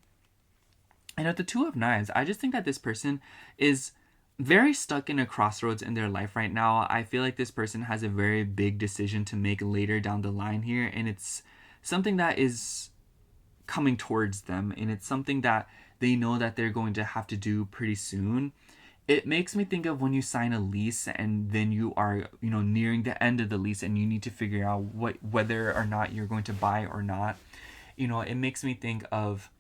And at the Two of Knives, I just think that this person is very stuck in a crossroads in their life right now. I feel like this person has a very big decision to make later down the line here, and it's something that is coming towards them, and it's something that they know that they're going to have to do pretty soon. It makes me think of when you sign a lease and then you are, you know, nearing the end of the lease and you need to figure out whether or not you're going to buy or not. You know, it makes me think of,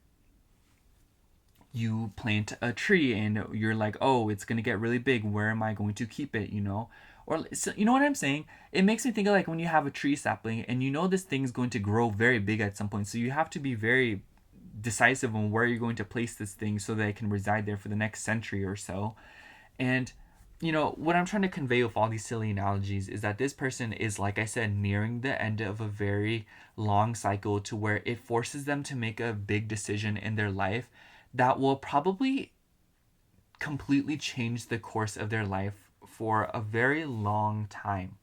you plant a tree and you're like, oh, it's going to get really big, where am I going to keep it, you know? Or, so, you know what I'm saying? It makes me think of like when you have a tree sapling and you know this thing's going to grow very big at some point, so you have to be very decisive on where you're going to place this thing so that it can reside there for the next century or so. And you know what I'm trying to convey with all these silly analogies is that this person is, like I said, nearing the end of a very long cycle to where it forces them to make a big decision in their life that will probably completely change the course of their life for a very long time.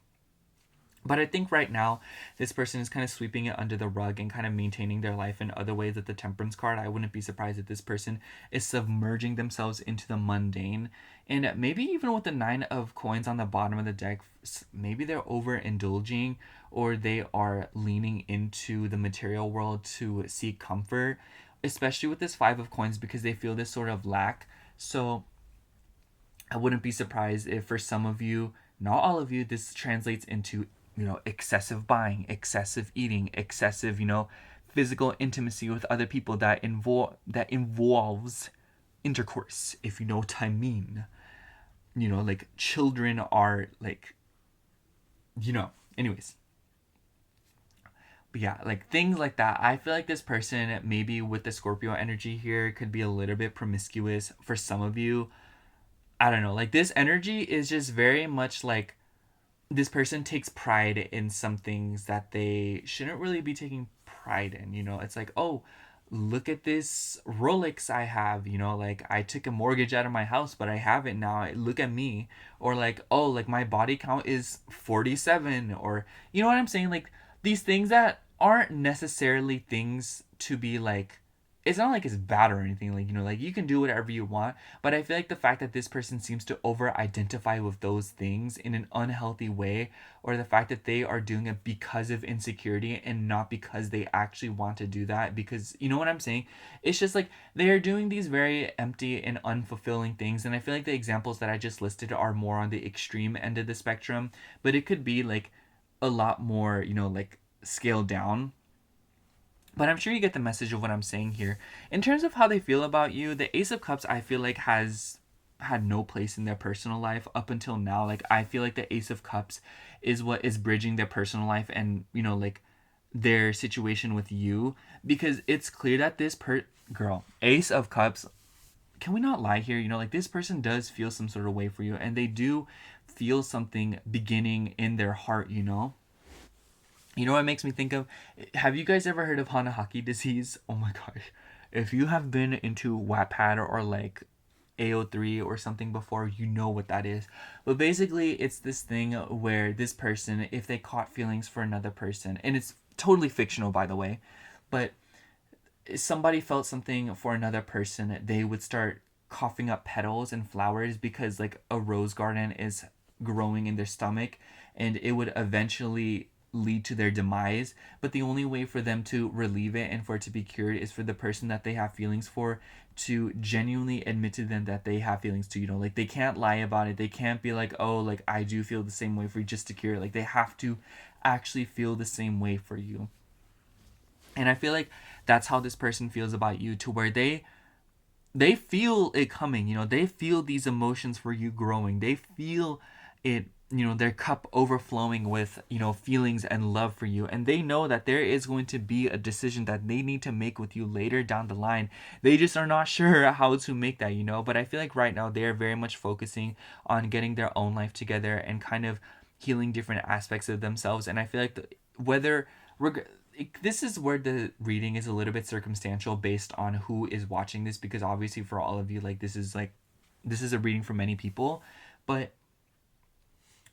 But I think right now, this person is kind of sweeping it under the rug and kind of maintaining their life in other ways. With the Temperance card, I wouldn't be surprised if this person is submerging themselves into the mundane. And maybe even with the Nine of Coins on the bottom of the deck, maybe they're overindulging or they are leaning into the material world to seek comfort, especially with this Five of Coins, because they feel this sort of lack. So I wouldn't be surprised if for some of you, not all of you, this translates into, you know, excessive buying, excessive eating, excessive, you know, physical intimacy with other people that involves intercourse, if you know what I mean. You know, like children are like, you know, anyways. But yeah, like things like that. I feel like this person, maybe with the Scorpio energy here, could be a little bit promiscuous for some of you. I don't know. Like this energy is just very much like this person takes pride in some things that they shouldn't really be taking pride in. You know, it's like, oh, look at this Rolex I have. You know, like I took a mortgage out of my house, but I have it now. Look at me. Or like, oh, like my body count is 47. Or, you know what I'm saying? Like these things that aren't necessarily things to be like, it's not like it's bad or anything, like, you know, like you can do whatever you want, but I feel like the fact that this person seems to over identify with those things in an unhealthy way, or the fact that they are doing it because of insecurity and not because they actually want to do that, because, you know what I'm saying, it's just like they are doing these very empty and unfulfilling things. And I feel like the examples that I just listed are more on the extreme end of the spectrum, but it could be like a lot more, you know, like scaled down. But I'm sure you get the message of what I'm saying here. In terms of how they feel about you, the Ace of Cups, I feel like, has had no place in their personal life up until now. Like, I feel like the Ace of Cups is what is bridging their personal life and, you know, like their situation with you. Because it's clear that this girl, Ace of Cups, can we not lie here? You know, like this person does feel some sort of way for you, and they do feel something beginning in their heart, you know? You know what it makes me think of? Have you guys ever heard of Hanahaki disease? Oh my gosh. If you have been into Wattpad or like AO3 or something before, you know what that is. But basically, it's this thing where this person, if they caught feelings for another person, and it's totally fictional, by the way, but if somebody felt something for another person, they would start coughing up petals and flowers because like a rose garden is growing in their stomach, and it would eventually lead to their demise. But the only way for them to relieve it and for it to be cured is for the person that they have feelings for to genuinely admit to them that they have feelings to, you know, like they can't lie about it. They can't be like, oh, like I do feel the same way for you, just to cure it. Like they have to actually feel the same way for you. And I feel like that's how this person feels about you, to where they feel it coming, they feel these emotions for you growing, they feel it, their cup overflowing with, feelings and love for you, and they know that there is going to be a decision that they need to make with you later down the line. They just are not sure how to make that, but I feel like right now they are very much focusing on getting their own life together and kind of healing different aspects of themselves. And I feel like whether this is where the reading is a little bit circumstantial based on who is watching this, because obviously for all of you, this is a reading for many people, but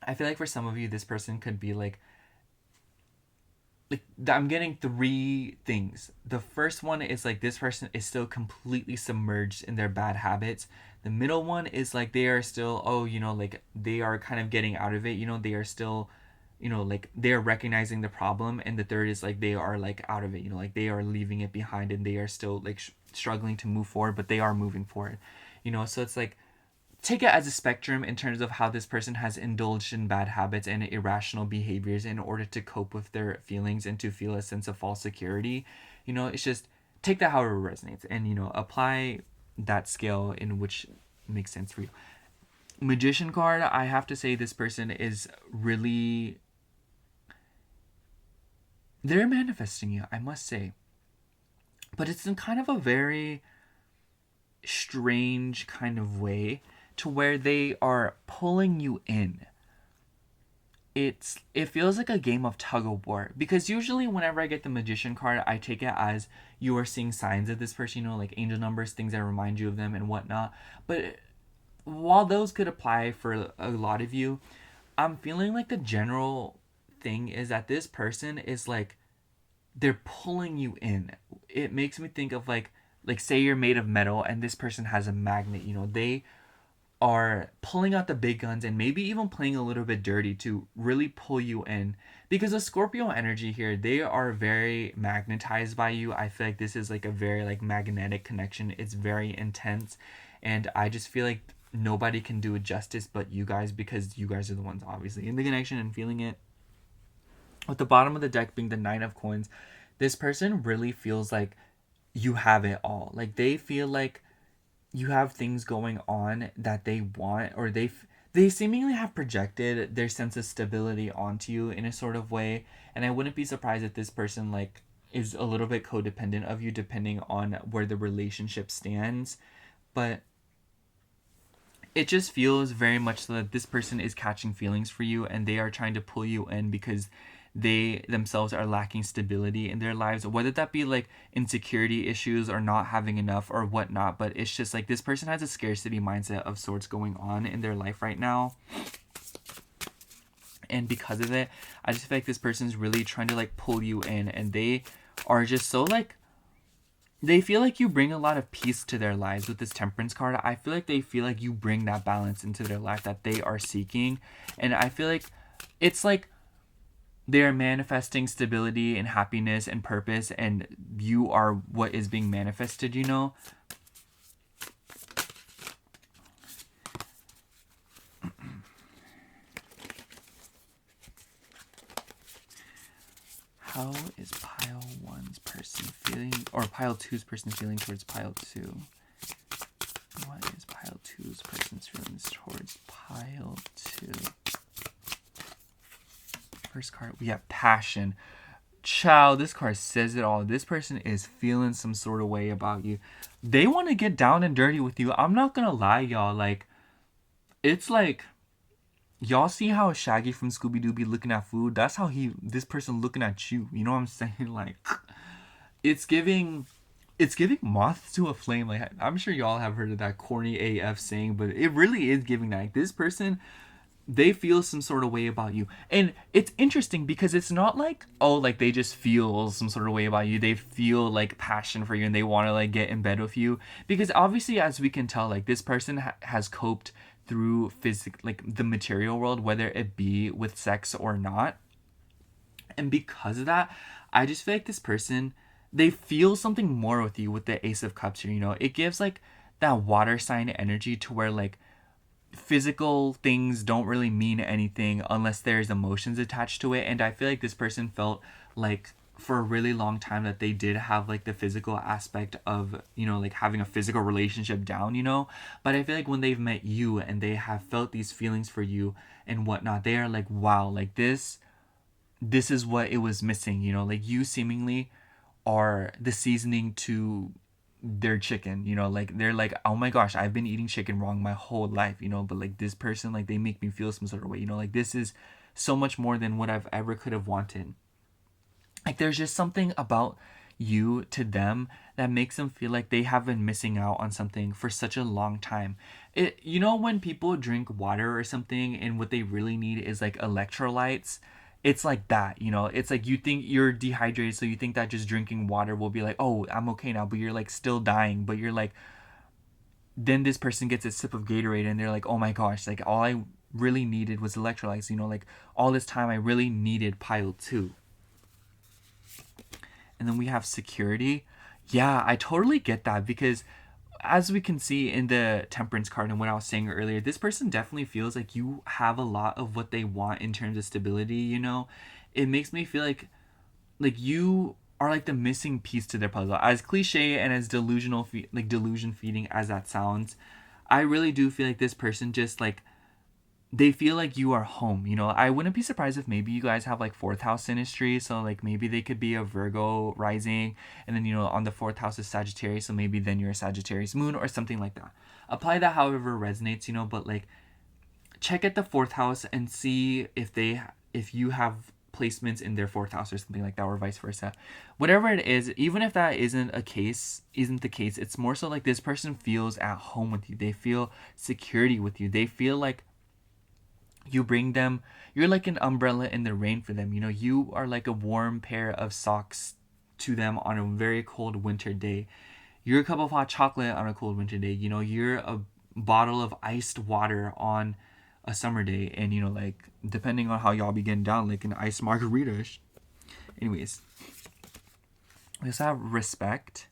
I feel like for some of you this person could be I'm getting three things. The first one is this person is still completely submerged in their bad habits. The middle one is they are still, they are kind of getting out of it, they are still, they are recognizing the problem. And the third is they are out of it, they are leaving it behind, and they are still struggling to move forward, but they are moving forward, so it's take it as a spectrum in terms of how this person has indulged in bad habits and irrational behaviors in order to cope with their feelings and to feel a sense of false security. It's just take that however it resonates, and apply that scale in which makes sense for you. Magician card, I have to say this person is really, they're manifesting you, I must say, but it's in kind of a very strange kind of way, to where they are pulling you in. It feels like a game of tug of war, because usually whenever I get the Magician card, I take it as you are seeing signs of this person, angel numbers, things that remind you of them and whatnot. But while those could apply for a lot of you, I'm feeling the general thing is that this person is they're pulling you in. It makes me think of say you're made of metal and this person has a magnet, they are pulling out the big guns and maybe even playing a little bit dirty to really pull you in. Because the Scorpio energy here, they are very magnetized by you. I feel like this is a very magnetic connection. It's very intense, and I just feel like nobody can do it justice but you guys, because you guys are the ones obviously in the connection and feeling it. With the bottom of the deck being the Nine of Coins, this person really feels like you have it all. They feel like you have things going on that they want, or they seemingly have projected their sense of stability onto you in a sort of way. And I wouldn't be surprised if this person is a little bit codependent of you, depending on where the relationship stands. But it just feels very much so that this person is catching feelings for you, and they are trying to pull you in because they themselves are lacking stability in their lives, whether that be insecurity issues or not having enough or whatnot. But it's just this person has a scarcity mindset of sorts going on in their life right now, and because of it, I just feel like this person's really trying to pull you in, and they are just so they feel like you bring a lot of peace to their lives. With this Temperance card, I feel like they feel like you bring that balance into their life that they are seeking. And I feel like it's they're manifesting stability and happiness and purpose, and you are what is being manifested, How is pile 1's person feeling, or pile 2's person feeling towards pile 2? What is pile 2's person's feelings towards pile 2? First card, we have passion. Child, this card says it all. This person is feeling some sort of way about you. They want to get down and dirty with you. I'm not gonna lie, y'all. It's y'all see how Shaggy from Scooby-Doo be looking at food? That's how this person looking at you. You know what I'm saying? It's giving moth to a flame. I'm sure y'all have heard of that corny AF saying, but it really is giving that. This person, they feel some sort of way about you. And it's interesting because it's not they just feel some sort of way about you. They feel passion for you, and they want to get in bed with you. Because obviously, as we can tell, this person has coped through the material world, whether it be with sex or not. And because of that, I just feel like this person, they feel something more with you with the Ace of Cups here. It gives that water sign energy, to where physical things don't really mean anything unless there's emotions attached to it. And I feel like this person felt for a really long time that they did have like the physical aspect of, you know, like having a physical relationship down, you know. But I feel like when they've met you and they have felt these feelings for you and whatnot, they are like, wow, like this is what it was missing, you know. Like you seemingly are the seasoning to their chicken, you know. Like they're like, oh my gosh, I've been eating chicken wrong my whole life, you know, but like this person, like they make me feel some sort of way, you know. Like this is so much more than what I've ever could have wanted. Like there's just something about you to them that makes them feel like they have been missing out on something for such a long time. It, you know, when people drink water or something and what they really need is like electrolytes, it's like that, you know. It's like you think you're dehydrated, so you think that just drinking water will be like, oh, I'm okay now, but you're like still dying. But you're like, then this person gets a sip of Gatorade and they're like, oh my gosh, like all I really needed was electrolytes, you know. Like all this time I really needed pile 2. And then we have security. Yeah, I totally get that, because as we can see in the temperance card and what I was saying earlier, this person definitely feels like you have a lot of what they want in terms of stability, you know. It makes me feel like you are like the missing piece to their puzzle. As cliche and as like delusion feeding as that sounds, I really do feel like this person just like, they feel like you are home, you know. I wouldn't be surprised if maybe you guys have like fourth house synastry, so like maybe they could be a Virgo rising, and then, you know, on the fourth house is Sagittarius, so maybe then you're a Sagittarius moon or something like that. Apply that however resonates, you know. But like, check at the fourth house and see if you have placements in their fourth house or something like that, or vice versa. Whatever it is, even if that isn't the case, it's more so like this person feels at home with you. They feel security with you. They feel like you bring them, you're like an umbrella in the rain for them, you know. You are like a warm pair of socks to them on a very cold winter day. You're a cup of hot chocolate on a cold winter day, you know. You're a bottle of iced water on a summer day. And, you know, like depending on how y'all be getting down, like an iced margarita. Anyways, we also have respect.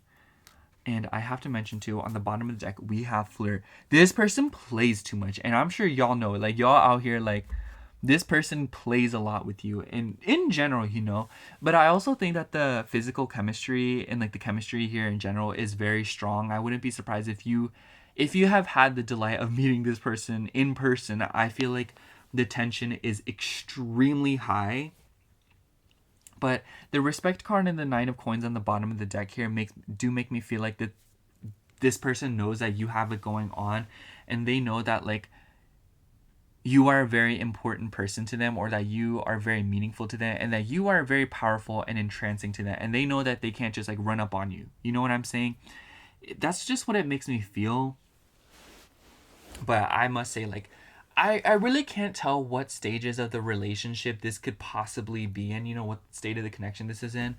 And I have to mention too, on the bottom of the deck, we have flirt. This person plays too much. And I'm sure y'all know it. Like, y'all out here, like, this person plays a lot with you. And in general, you know. But I also think that the physical chemistry and, like, the chemistry here in general is very strong. I wouldn't be surprised if you have had the delight of meeting this person in person. I feel like the tension is extremely high. But the respect card and the 9 of coins on the bottom of the deck here make me feel like that this person knows that you have it going on, and they know that like you are a very important person to them, or that you are very meaningful to them, and that you are very powerful and entrancing to them, and they know that they can't just like run up on you. You know what I'm saying? That's just what it makes me feel. But I must say, like, I really can't tell what stages of the relationship this could possibly be in, you know, what state of the connection this is in.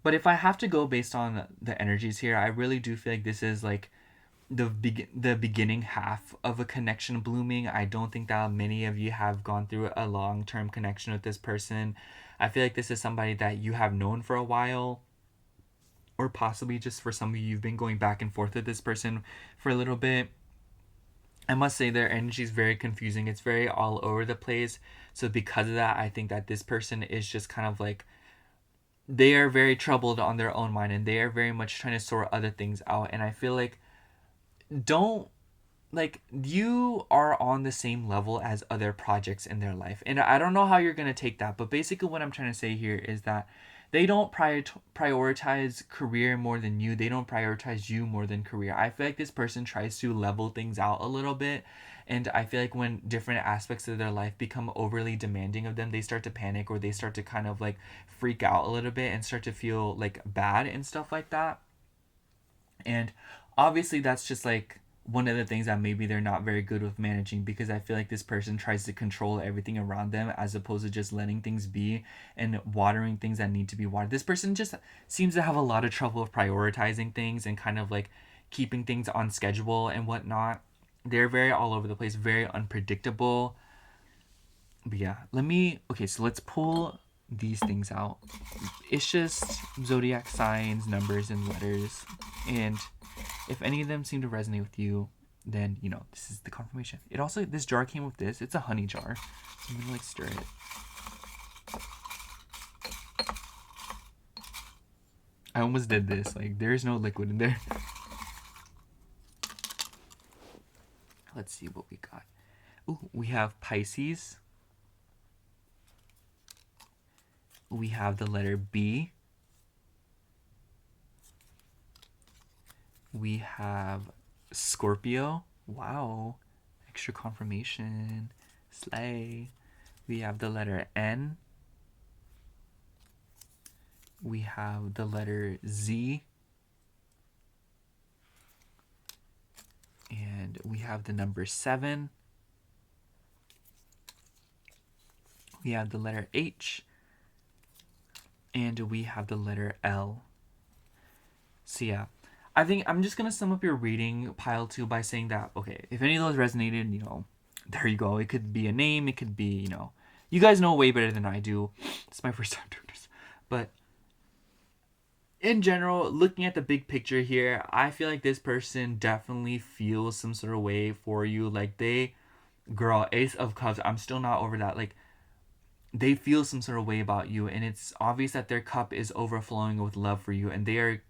But if I have to go based on the energies here, I really do feel like this is like the beginning half of a connection blooming. I don't think that many of you have gone through a long-term connection with this person. I feel like this is somebody that you have known for a while, or possibly just for some of you, you've been going back and forth with this person for a little bit. I must say their energy is very confusing. It's very all over the place. So because of that, I think that this person is just kind of like, they are very troubled on their own mind, and they are very much trying to sort other things out. And I feel like, don't, like, you are on the same level as other projects in their life. And I don't know how you're going to take that, but basically what I'm trying to say here is that they don't prioritize career more than you. They don't prioritize you more than career. I feel like this person tries to level things out a little bit. And I feel like when different aspects of their life become overly demanding of them, they start to panic, or they start to kind of like freak out a little bit and start to feel like bad and stuff like that. And obviously that's just like one of the things that maybe they're not very good with managing, because I feel like this person tries to control everything around them as opposed to just letting things be and watering things that need to be watered. This person just seems to have a lot of trouble with prioritizing things and kind of like keeping things on schedule and whatnot. They're very all over the place, very unpredictable. But yeah, so let's pull these things out. It's just zodiac signs, numbers, and letters. And if any of them seem to resonate with you, then, you know, this is the confirmation. It also, this jar came with this. It's a honey jar. So I'm going to like stir it. I almost did this. Like, there's no liquid in there. Let's see what we got. Ooh, we have Pisces. We have the letter B. We have Scorpio. Wow. Extra confirmation. Slay. We have the letter N. We have the letter Z. And we have the number 7. We have the letter H. And we have the letter L. So yeah, I think I'm just going to sum up your reading, pile 2, by saying that, okay, if any of those resonated, you know, there you go. It could be a name. It could be, you know, you guys know way better than I do. It's my first time doing this. But in general, looking at the big picture here, I feel like this person definitely feels some sort of way for you. Like girl, Ace of Cups, I'm still not over that. Like, they feel some sort of way about you, and it's obvious that their cup is overflowing with love for you, and they are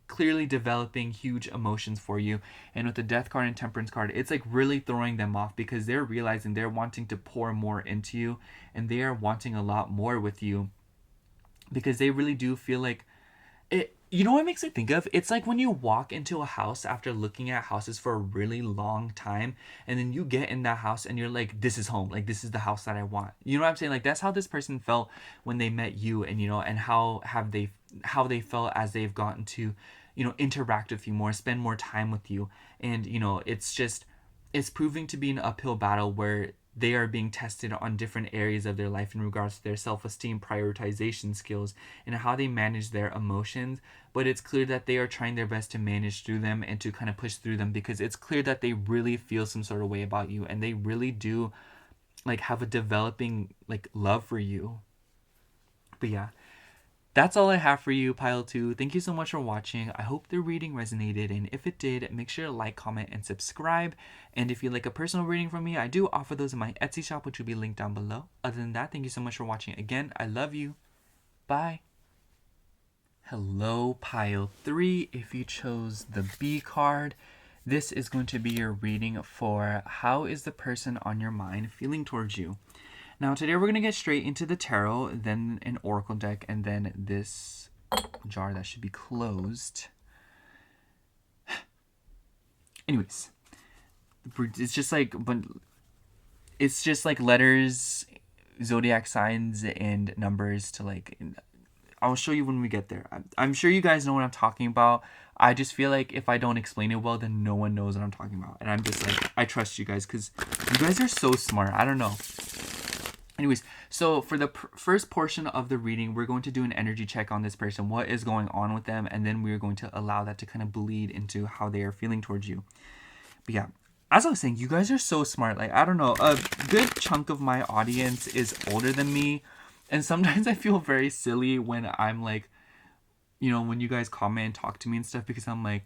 clearly developing huge emotions for you. And with the Death card and Temperance card, it's like really throwing them off because they're realizing they're wanting to pour more into you, and they are wanting a lot more with you because they really do feel like it. You know what it makes me think of? It's like when you walk into a house after looking at houses for a really long time, and then you get in that house and you're like, this is home. Like, this is the house that I want. You know what I'm saying? Like, that's how this person felt when they met you, and, you know, and how they felt as they've gotten to, you know, interact with you more, spend more time with you. And, you know, it's proving to be an uphill battle where they are being tested on different areas of their life in regards to their self-esteem, prioritization skills, and how they manage their emotions. But it's clear that they are trying their best to manage through them and to kind of push through them, because it's clear that they really feel some sort of way about you, and they really do like have a developing like love for you. But yeah, that's all I have for you, Pile 2. Thank you so much for watching. I hope the reading resonated, and if it did, make sure to like, comment, and subscribe. And if you'd like a personal reading from me, I do offer those in my Etsy shop, which will be linked down below. Other than that, thank you so much for watching. Again, I love you. Bye. Hello, Pile 3. If you chose the B card, this is going to be your reading for how is the person on your mind feeling towards you. Now, today we're going to get straight into the tarot, then an oracle deck, and then this jar that should be closed. Anyways, it's just like letters, zodiac signs, and numbers to like. I'll show you when we get there. I'm sure you guys know what I'm talking about. I just feel like if I don't explain it well, then no one knows what I'm talking about. And I'm just like, I trust you guys because you guys are so smart. I don't know. Anyways, so for the first portion of the reading, we're going to do an energy check on this person. What is going on with them? And then we're going to allow that to kind of bleed into how they are feeling towards you. But yeah, as I was saying, you guys are so smart. Like, I don't know, a good chunk of my audience is older than me. And sometimes I feel very silly when I'm like, you know, when you guys comment and talk to me and stuff, because I'm like,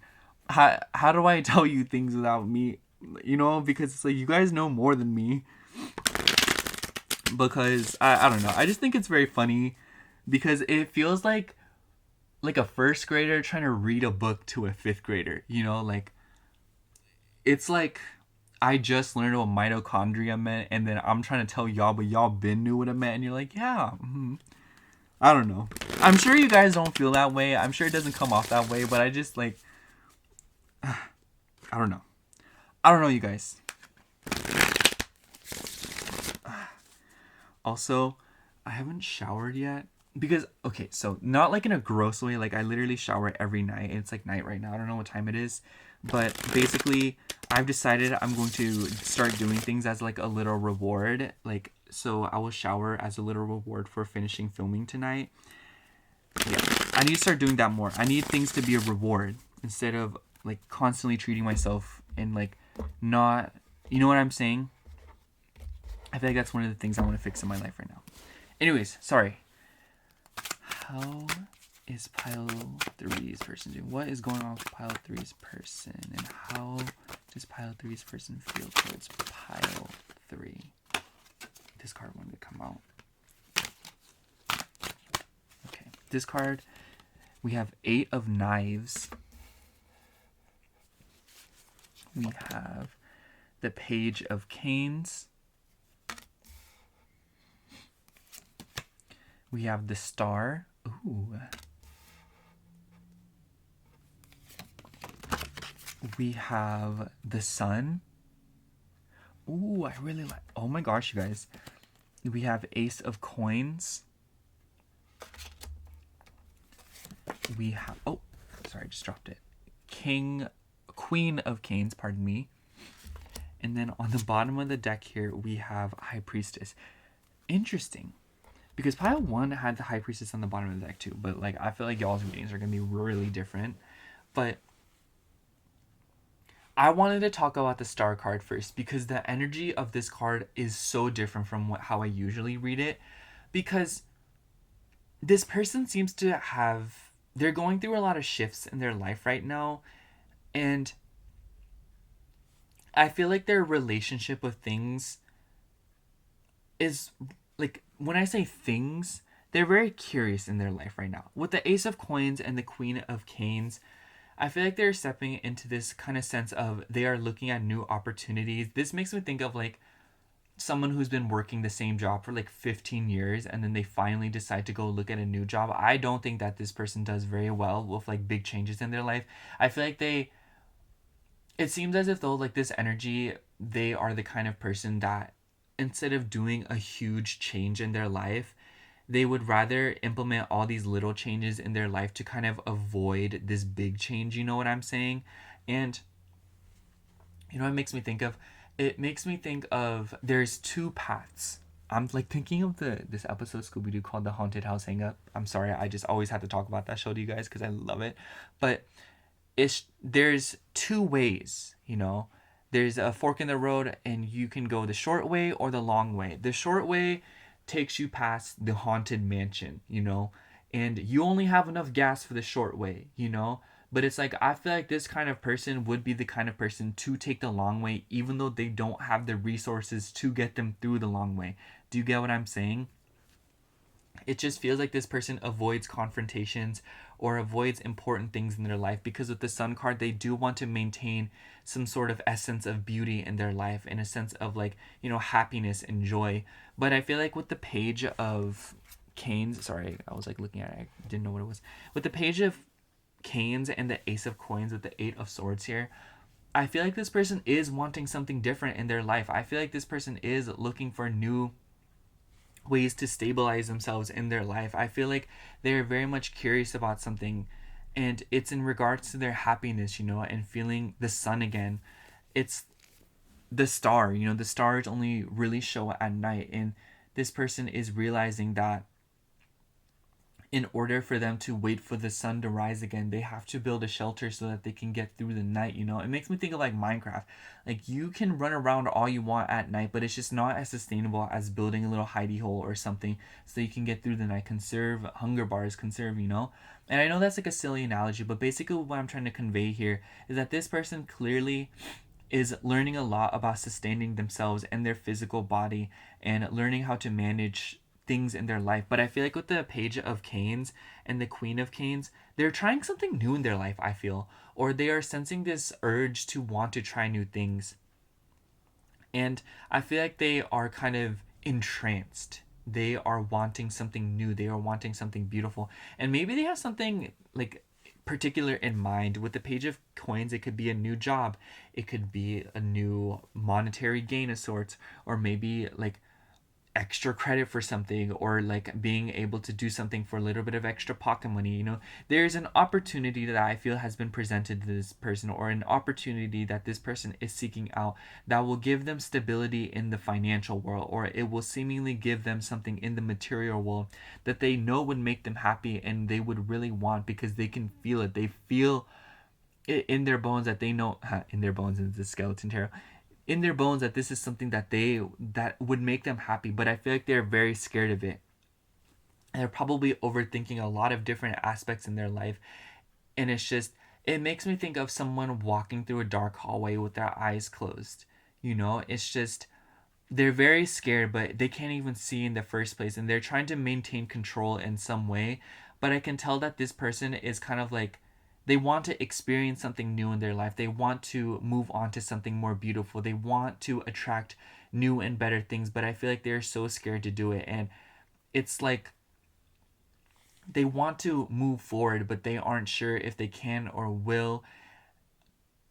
how do I tell you things without me? You know, because it's like, you guys know more than me. Because I don't know, I just think it's very funny because it feels like a first grader trying to read a book to a fifth grader, you know, like it's like I just learned what mitochondria meant, and then I'm trying to tell y'all, but y'all been knew what it meant, and you're like, yeah, I don't know. I'm sure you guys don't feel that way. I'm sure it doesn't come off that way, but I just like I don't know, you guys. Also, I haven't showered yet because, okay, so not like in a gross way. Like, I literally shower every night. It's like night right now. I don't know what time it is. But basically, I've decided I'm going to start doing things as like a little reward. Like, so I will shower as a little reward for finishing filming tonight. Yeah, I need to start doing that more. I need things to be a reward instead of like constantly treating myself and like not, you know what I'm saying? I feel like that's one of the things I want to fix in my life right now. Anyways, sorry. How is Pile 3's person doing? What is going on with Pile 3's person? And how does Pile 3's person feel towards Pile 3? This card wanted to come out. Okay. This card We have 8 of Knives. We have the Page of Canes. We have the Star. Ooh. We have the Sun. Ooh, I really like... Oh my gosh, you guys. We have Ace of Coins. We have... Oh, sorry, I just dropped it. Queen of Canes, pardon me. And then on the bottom of the deck here, we have High Priestess. Interesting. Because pile 1 had the High Priestess on the bottom of the deck too. But like, I feel like y'all's readings are going to be really different. But I wanted to talk about the Star card first, because the energy of this card is so different from how I usually read it. Because this person seems to have... They're going through a lot of shifts in their life right now. And I feel like their relationship with things is... Like, when I say things, they're very curious in their life right now. With the Ace of Coins and the Queen of Canes, I feel like they're stepping into this kind of sense of they are looking at new opportunities. This makes me think of like someone who's been working the same job for like 15 years and then they finally decide to go look at a new job. I don't think that this person does very well with like big changes in their life. I feel like it seems as if though like this energy, they are the kind of person that instead of doing a huge change in their life, they would rather implement all these little changes in their life to kind of avoid this big change, you know what I'm saying? And you know what it makes me think of? It makes me think of there's 2 paths. I'm like thinking of this episode Scooby-Doo called The Haunted House Hang-Up. I'm sorry, I just always have to talk about that show to you guys because I love it. But there's 2 ways, you know? There's a fork in the road and you can go the short way or the long way. The short way takes you past the haunted mansion, you know, and you only have enough gas for the short way, you know. But it's like, I feel like this kind of person would be the kind of person to take the long way, even though they don't have the resources to get them through the long way. Do you get what I'm saying? It just feels like this person avoids confrontations or avoids important things in their life, because with the Sun card, they do want to maintain some sort of essence of beauty in their life, in a sense of like, you know, happiness and joy. But I feel like with the Page of Canes, sorry, I was like looking at it, I didn't know what it was. With the Page of Canes and the Ace of Coins with the 8 of Swords here, I feel like this person is wanting something different in their life. I feel like this person is looking for new ways to stabilize themselves in their life. I feel like they're very much curious about something, and it's in regards to their happiness, you know, and feeling the sun again. It's the star, you know, the stars only really show at night, and this person is realizing that in order for them to wait for the sun to rise again, they have to build a shelter so that they can get through the night, you know? It makes me think of like Minecraft. Like, you can run around all you want at night, but it's just not as sustainable as building a little hidey hole or something so you can get through the night. Conserve hunger bars, conserve, you know? And I know that's like a silly analogy, but basically what I'm trying to convey here is that this person clearly is learning a lot about sustaining themselves and their physical body and learning how to manage things in their life. But I feel like with the Page of Canes and the Queen of Canes, they're trying something new in their life, I feel, or they are sensing this urge to want to try new things. And I feel like they are kind of entranced. They are wanting something new. They are wanting something beautiful. And maybe they have something like particular in mind. With the Page of Coins, it could be a new job. It could be a new monetary gain of sorts, or maybe like extra credit for something, or like being able to do something for a little bit of extra pocket money, you know. There's an opportunity that I feel has been presented to this person, or an opportunity that this person is seeking out, that will give them stability in the financial world, or it will seemingly give them something in the material world that they know would make them happy and they would really want, because they can feel it. They feel it in their bones that they know, in their bones, in the skeleton tarot, in their bones, that this is something that would make them happy. But I feel like they're very scared of it, and they're probably overthinking a lot of different aspects in their life. And it makes me think of someone walking through a dark hallway with their eyes closed, you know. It's just, they're very scared, but they can't even see in the first place, and they're trying to maintain control in some way, but I can tell that this person is kind of like, they want to experience something new in their life. They want to move on to something more beautiful. They want to attract new and better things, but I feel like they're so scared to do it. And it's like they want to move forward, but they aren't sure if they can or will.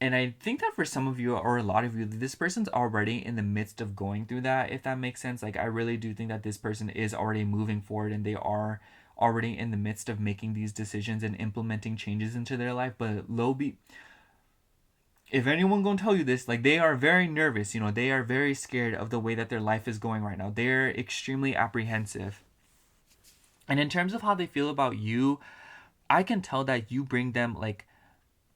And I think that for some of you, or a lot of you, this person's already in the midst of going through that, if that makes sense. Like, I really do think that this person is already moving forward and they are already in the midst of making these decisions and implementing changes into their life. But if anyone gonna tell you this, like, they are very nervous, they are very scared of the way that their life is going right now. They're extremely apprehensive. And in terms of how they feel about you, I can tell that you bring them, like,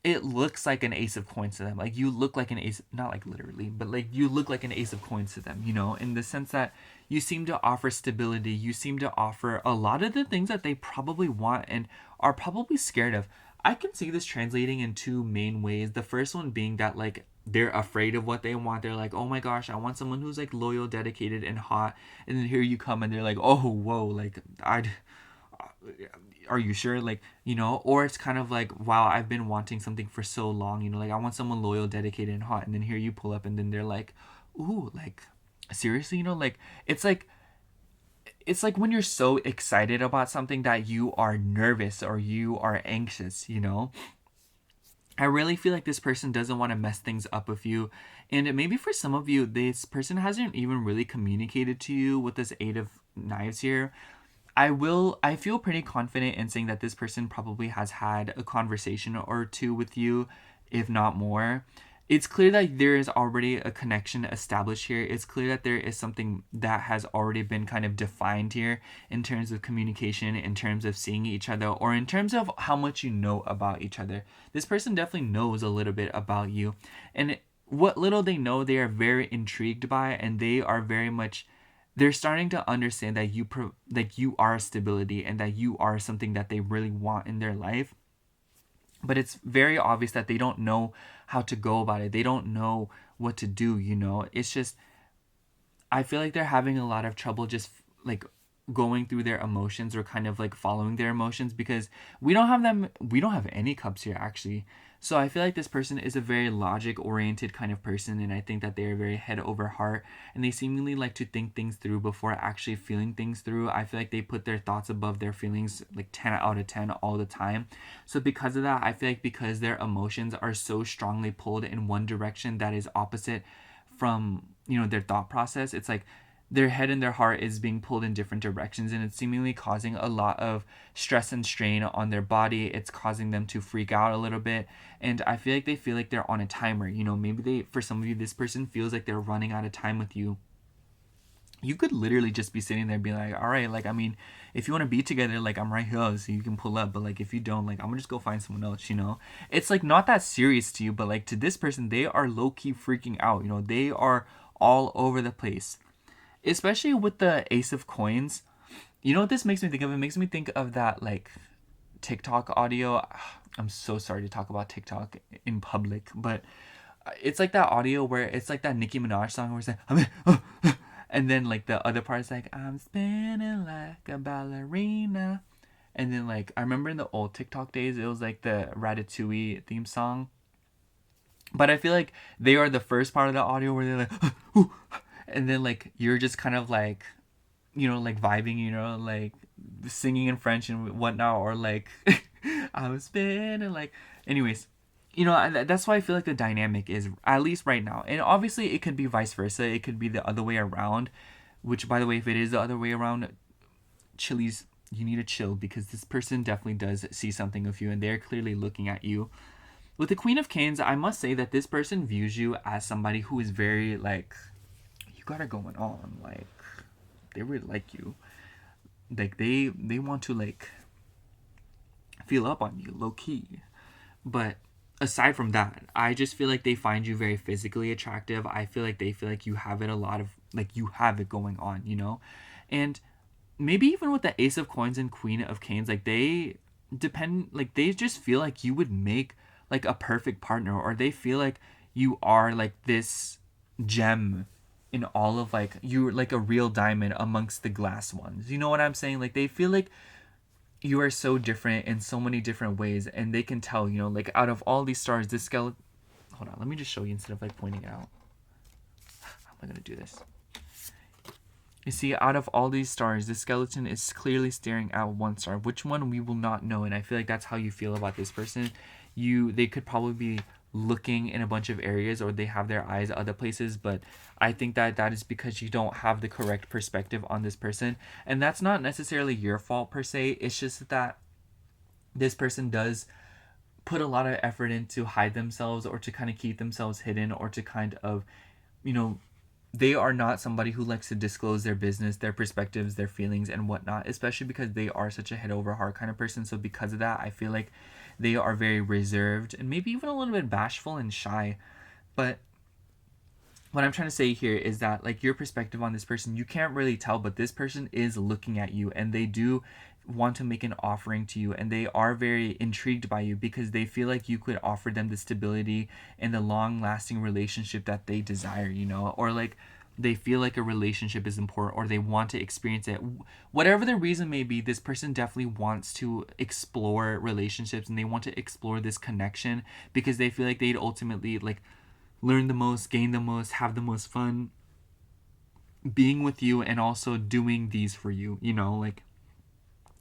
it looks like an ace of coins to them. Like, you look like an ace, not like literally, but like you look like an ace of coins to them, in the sense that you seem to offer stability. You seem to offer a lot of the things that they probably want and are probably scared of. I can see this translating in two main ways. The first one being that, like, they're afraid of what they want. They're like, oh my gosh, I want someone who's like loyal, dedicated, and hot. And then here you come and they're like, oh, whoa, like, are you sure? Like, or it's kind of like, wow, I've been wanting something for so long, like, I want someone loyal, dedicated, and hot. And then here you pull up and then they're like, ooh, like, seriously, like, it's like when you're so excited about something that you are nervous or you are anxious. I really feel like this person doesn't want to mess things up with you. And maybe for some of you, this person hasn't even really communicated to you with this Eight of Knives here. I feel pretty confident in saying that this person probably has had a conversation or two with you, if not more. It's clear that there is already a connection established here. It's clear that there is something that has already been kind of defined here in terms of communication, in terms of seeing each other, or in terms of how much you know about each other. This person definitely knows a little bit about you. And what little they know, they are very intrigued by, and they are very much, they're starting to understand that you are stability and that you are something that they really want in their life. But it's very obvious that they don't know how to go about it. They don't know what to do. It's just, I feel like they're having a lot of trouble just like going through their emotions, or kind of like following their emotions, because we don't have any cups here, actually. So I feel like this person is a very logic oriented kind of person, and I think that they are very head over heart, and they seemingly like to think things through before actually feeling things through. I feel like they put their thoughts above their feelings, like 10 out of 10 all the time. So because of that, I feel like because their emotions are so strongly pulled in one direction that is opposite from their thought process, it's like their head and their heart is being pulled in different directions, and it's seemingly causing a lot of stress and strain on their body. It's causing them to freak out a little bit, and I feel like they feel like they're on a timer. Maybe for some of you, this person feels like they're running out of time with you. You could literally just be sitting there being like, all right, like, I mean, if you want to be together, like, I'm right here so you can pull up, but like, if you don't, like, I'm gonna just go find someone else. It's like not that serious to you, but like to this person, they are low-key freaking out. They are all over the place, especially with the Ace of Coins. You know what this makes me think of? It makes me think of that, like, TikTok audio. I'm so sorry to talk about TikTok in public, but it's like that audio where it's like that Nicki Minaj song where it's like, and then like the other part is like, I'm spinning like a ballerina. And then like, I remember in the old TikTok days, it was like the Ratatouille theme song. But I feel like they are the first part of the audio where they're like, ooh, and then like you're just kind of like, like vibing, like singing in French and whatnot, or like I was spinning, like, anyways, that's why I feel like the dynamic is, at least right now, and obviously it could be vice versa. It could be the other way around, which, by the way, if it is the other way around, Chili's, you need to chill, because this person definitely does see something of you and they're clearly looking at you. With the Queen of Canes, I must say that this person views you as somebody who is very like, you got it going on, like they really like you, like they want to like feel up on you low key. But aside from that, I just feel like they find you very physically attractive. I feel like they feel like you have it a lot of, like, you have it going on, and maybe even with the Ace of Coins and Queen of Canes, like they just feel like you would make like a perfect partner, or they feel like you are like this gem in all of, like, you're like a real diamond amongst the glass ones. You know what I'm saying? Like they feel like you are so different in so many different ways, and they can tell, you know, like out of all these stars, this skeleton, hold on, let me just show you instead of like pointing it out. How am I gonna do this? You see, out of all these stars, the skeleton is clearly staring at one star. Which one, we will not know. And I feel like that's how you feel about this person. They could probably be looking in a bunch of areas, or they have their eyes other places, but I think that that is because you don't have the correct perspective on this person. And that's not necessarily your fault per se. It's just that this person does put a lot of effort in to hide themselves, or to kind of keep themselves hidden, or to kind of, you know, they are not somebody who likes to disclose their business, their perspectives, their feelings, and whatnot, especially because they are such a head over heart kind of person. So because of that, I feel like they are very reserved and maybe even a little bit bashful and shy. But what I'm trying to say here is that, like, your perspective on this person, you can't really tell, but this person is looking at you, and they do want to make an offering to you, and they are very intrigued by you because they feel like you could offer them the stability and the long lasting relationship that they desire, you know, or like they feel like a relationship is important, or they want to experience it. Whatever the reason may be, this person definitely wants to explore relationships, and they want to explore this connection because they feel like they'd ultimately like learn the most, gain the most, have the most fun being with you, and also doing these for you, you know, like,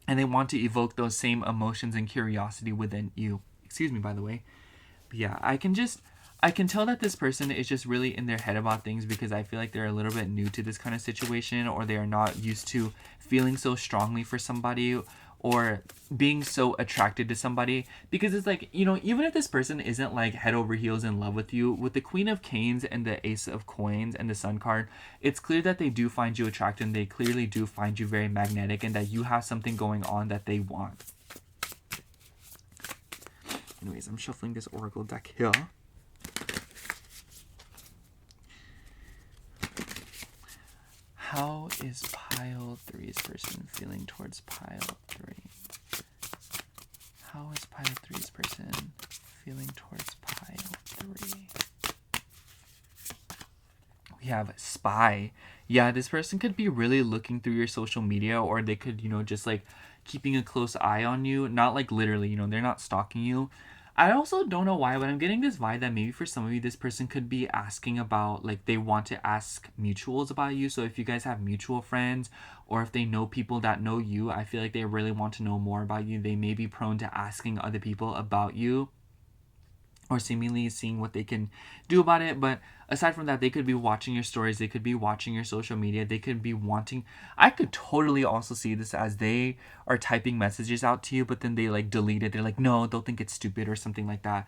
and they want to evoke those same emotions and curiosity within you. Excuse me, by the way. But yeah, I can tell that this person is just really in their head about things because I feel like they're a little bit new to this kind of situation, or they are not used to feeling so strongly for somebody, or being so attracted to somebody. Because it's like, you know, even if this person isn't like head over heels in love with you, with the Queen of Canes and the Ace of Coins and the Sun card, it's clear that they do find you attractive, and they clearly do find you very magnetic, and that you have something going on that they want. Anyways, I'm shuffling this oracle deck here. How is pile 3's person feeling towards pile 3? How is pile 3's person feeling towards pile 3? We have spy. Yeah, this person could be really looking through your social media, or they could, you know, just like keeping a close eye on you. Not like literally, you know, they're not stalking you. I also don't know why, but I'm getting this vibe that maybe for some of you, this person could be asking about, like, they want to ask mutuals about you. So if you guys have mutual friends, or if they know people that know you, I feel like they really want to know more about you. They may be prone to asking other people about you, or seemingly seeing what they can do about it. But aside from that, they could be watching your stories, they could be watching your social media, they could be wanting, I could totally also see this as they are typing messages out to you, but then they like delete it. They're like, no, they'll think it's stupid or something like that.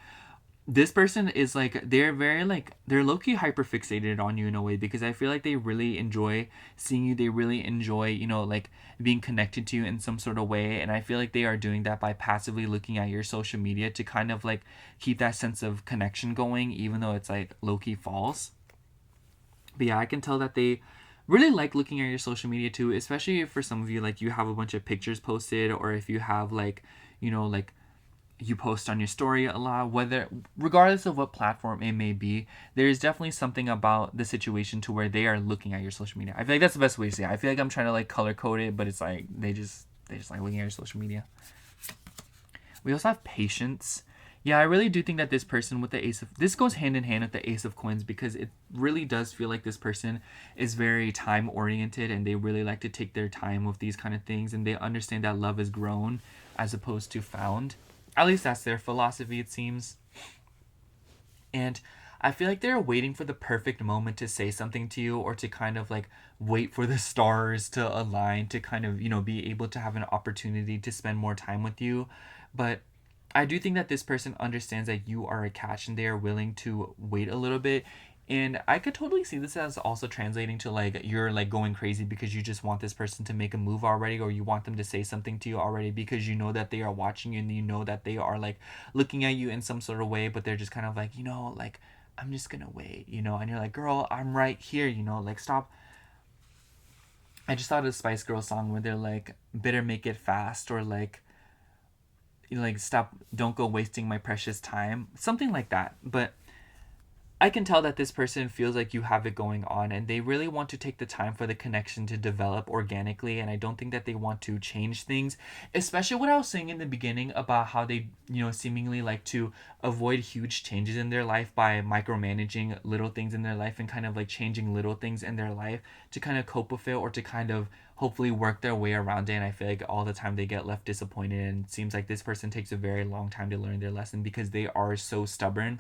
This person is like, they're very like, they're low-key hyper fixated on you in a way, because I feel like they really enjoy seeing you. They really enjoy, you know, like being connected to you in some sort of way, and I feel like they are doing that by passively looking at your social media to kind of like keep that sense of connection going, even though it's like low-key false. But yeah, I can tell that they really like looking at your social media too, especially if for some of you, like, you have a bunch of pictures posted, or if you have like, you know, like you post on your story a lot, whether regardless of what platform it may be, there is definitely something about the situation to where they are looking at your social media. I feel like that's the best way to say it. I feel like I'm trying to like color code it, but it's like they just like looking at your social media. We also have patience. Yeah, I really do think that this person with the ace of, this goes hand in hand with the Ace of Coins, because it really does feel like this person is very time oriented, and they really like to take their time with these kind of things, and they understand that love is grown as opposed to found. At least that's their philosophy, it seems. And I feel like they're waiting for the perfect moment to say something to you, or to kind of like wait for the stars to align to kind of, you know, be able to have an opportunity to spend more time with you. But I do think that this person understands that you are a catch, and they are willing to wait a little bit. And I could totally see this as also translating to like you're like going crazy because you just want this person to make a move already, or you want them to say something to you already, because you know that they are watching you, and you know that they are like looking at you in some sort of way, but they're just kind of like, you know, like, I'm just gonna wait, you know, and you're like, girl, I'm right here, you know, like, stop. I just thought of a Spice Girl song where they're like, better make it fast, or like, you know, like, stop, don't go wasting my precious time, something like that. But I can tell that this person feels like you have it going on and they really want to take the time for the connection to develop organically. And I don't think that they want to change things, especially what I was saying in the beginning about how they, seemingly like to avoid huge changes in their life by micromanaging little things in their life and kind of like changing little things in their life to kind of cope with it or to kind of hopefully work their way around it. And I feel like all the time they get left disappointed, and it seems like this person takes a very long time to learn their lesson because they are so stubborn.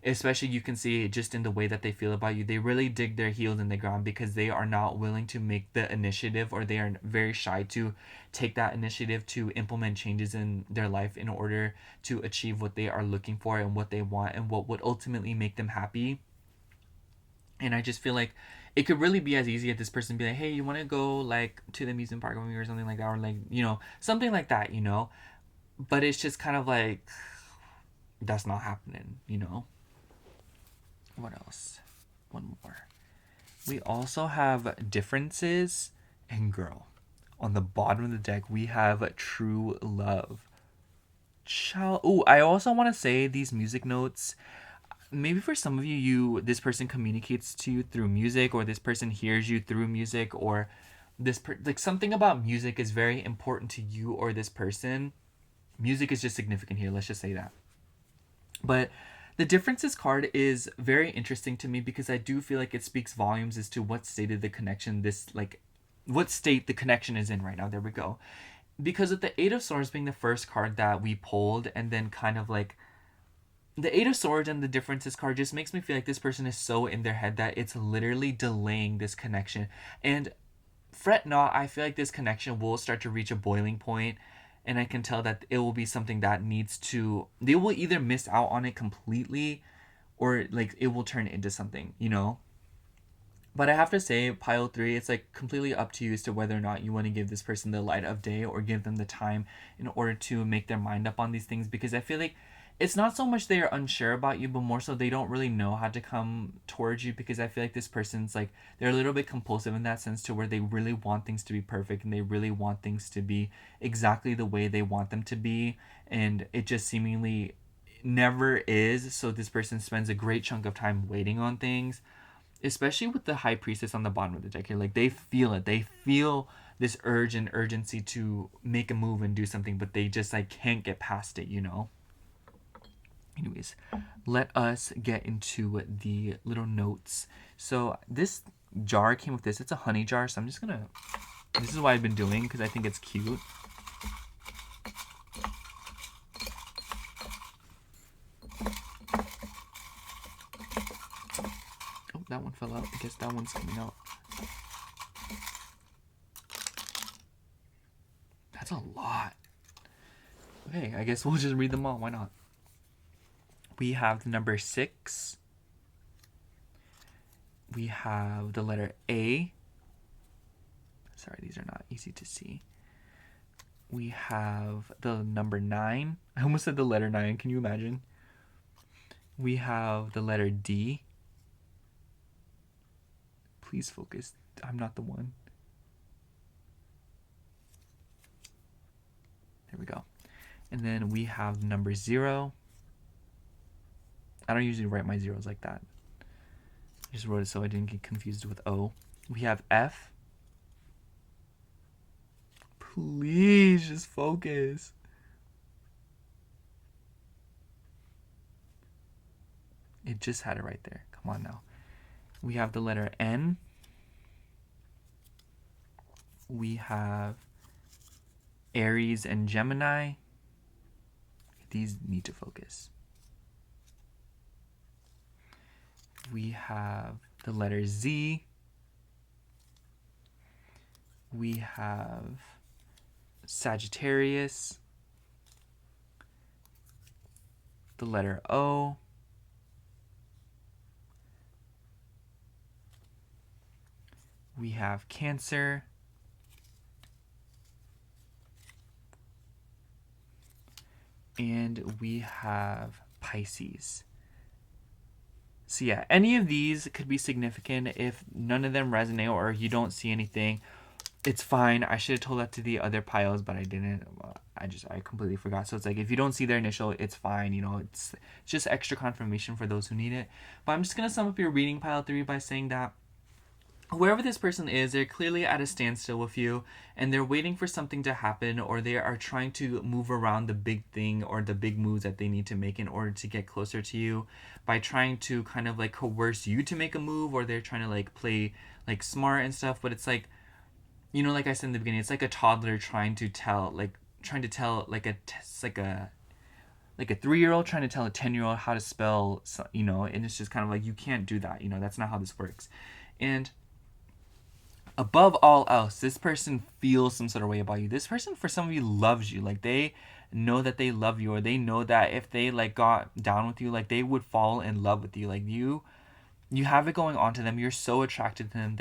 Especially you can see just in the way that they feel about you. They really dig their heels in the ground because they are not willing to make the initiative, or they are very shy to take that initiative to implement changes in their life in order to achieve what they are looking for and what they want and what would ultimately make them happy. And I just feel like it could really be as easy as this person be like, hey, you want to go like to the amusement park with me or something like that, or like, something like that. But it's just kind of like, that's not happening. What else? One more. We also have differences and girl. On the bottom of the deck, we have true love. Oh, I also want to say these music notes. Maybe for some of you, this person communicates to you through music, or this person hears you through music, or like something about music is very important to you or this person. Music is just significant here. Let's just say that. But the differences card is very interesting to me because I do feel like it speaks volumes as to what state of the connection what state the connection is in right now. There we go. Because with the Eight of Swords being the first card that we pulled, and then kind of like the Eight of Swords and the differences card just makes me feel like this person is so in their head that it's literally delaying this connection. And fret not, I feel like this connection will start to reach a boiling point, and I can tell that it will be something that they will either miss out on it completely, or like it will turn into something. But I have to say, pile 3, it's like completely up to you as to whether or not you want to give this person the light of day or give them the time in order to make their mind up on these things, because I feel like it's not so much they are unsure about you, but more so they don't really know how to come towards you, because I feel like this person's like, they're a little bit compulsive in that sense, to where they really want things to be perfect and they really want things to be exactly the way they want them to be, and it just seemingly never is. So this person spends a great chunk of time waiting on things, especially with the High Priestess on the bottom of the deck here. Like, they feel it. They feel this urge and urgency to make a move and do something, but they just like can't get past it. Anyways, let us get into the little notes. So this jar came with this. It's a honey jar, so I'm just gonna, this is what I've been doing because I think it's cute. Oh, that one fell out. I guess that one's coming out. That's a lot. Okay, I guess we'll just read them all. Why not? We have the number 6. We have the letter A. Sorry, these are not easy to see. We have the number 9. I almost said the letter 9. Can you imagine? We have the letter D. Please focus. I'm not the one. There we go. And then we have the number 0. I don't usually write my zeros like that. I just wrote it so I didn't get confused with O. We have F. Please just focus. It just had it right there. Come on now. We have the letter N. We have Aries and Gemini. These need to focus. We have the letter Z. We have Sagittarius. The letter O. We have Cancer. And we have Pisces. So yeah, any of these could be significant. If none of them resonate or you don't see anything, it's fine. I should have told that to the other piles, but I didn't. I completely forgot. So it's like, if you don't see their initial, it's fine. You know, it's just extra confirmation for those who need it. But I'm just going to sum up your reading, pile 3, by saying that whoever this person is, they're clearly at a standstill with you, and they're waiting for something to happen, or they are trying to move around the big thing or the big moves that they need to make in order to get closer to you, by trying to kind of like coerce you to make a move, or they're trying to like play like smart and stuff. But it's like, you know, like I said in the beginning, it's like a toddler trying to tell like a 3-year-old trying to tell a 10-year-old how to spell, you know. And it's just kind of like, you can't do that, you know. That's not how this works. And above all else, this person feels some sort of way about you. This person, for some of you, loves you. Like, they know that they love you, or they know that if they like got down with you, like, they would fall in love with you. Like, you have it going on to them. You're so attracted to them.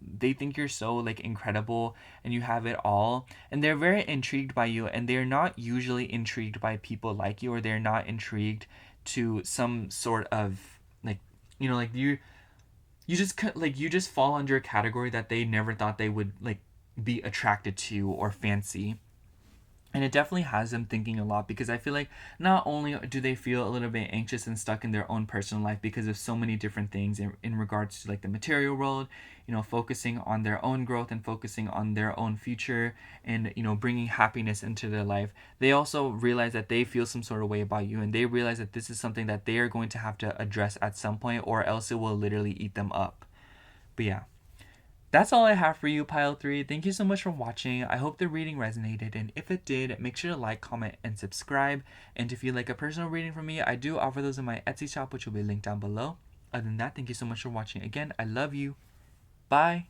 They think you're so like incredible, and you have it all, and they're very intrigued by you. And they're not usually intrigued by people like you, or they're not intrigued to some sort of like, you know, like you just fall under a category that they never thought they would like be attracted to or fancy. And it definitely has them thinking a lot, because I feel like not only do they feel a little bit anxious and stuck in their own personal life because of so many different things in regards to like the material world, you know, focusing on their own growth and focusing on their own future, and, you know, bringing happiness into their life, they also realize that they feel some sort of way about you, and they realize that this is something that they are going to have to address at some point, or else it will literally eat them up. But yeah, that's all I have for you, Pile 3. Thank you so much for watching. I hope the reading resonated, and if it did, make sure to like, comment, and subscribe. And if you'd like a personal reading from me, I do offer those in my Etsy shop, which will be linked down below. Other than that, thank you so much for watching. Again, I love you. Bye.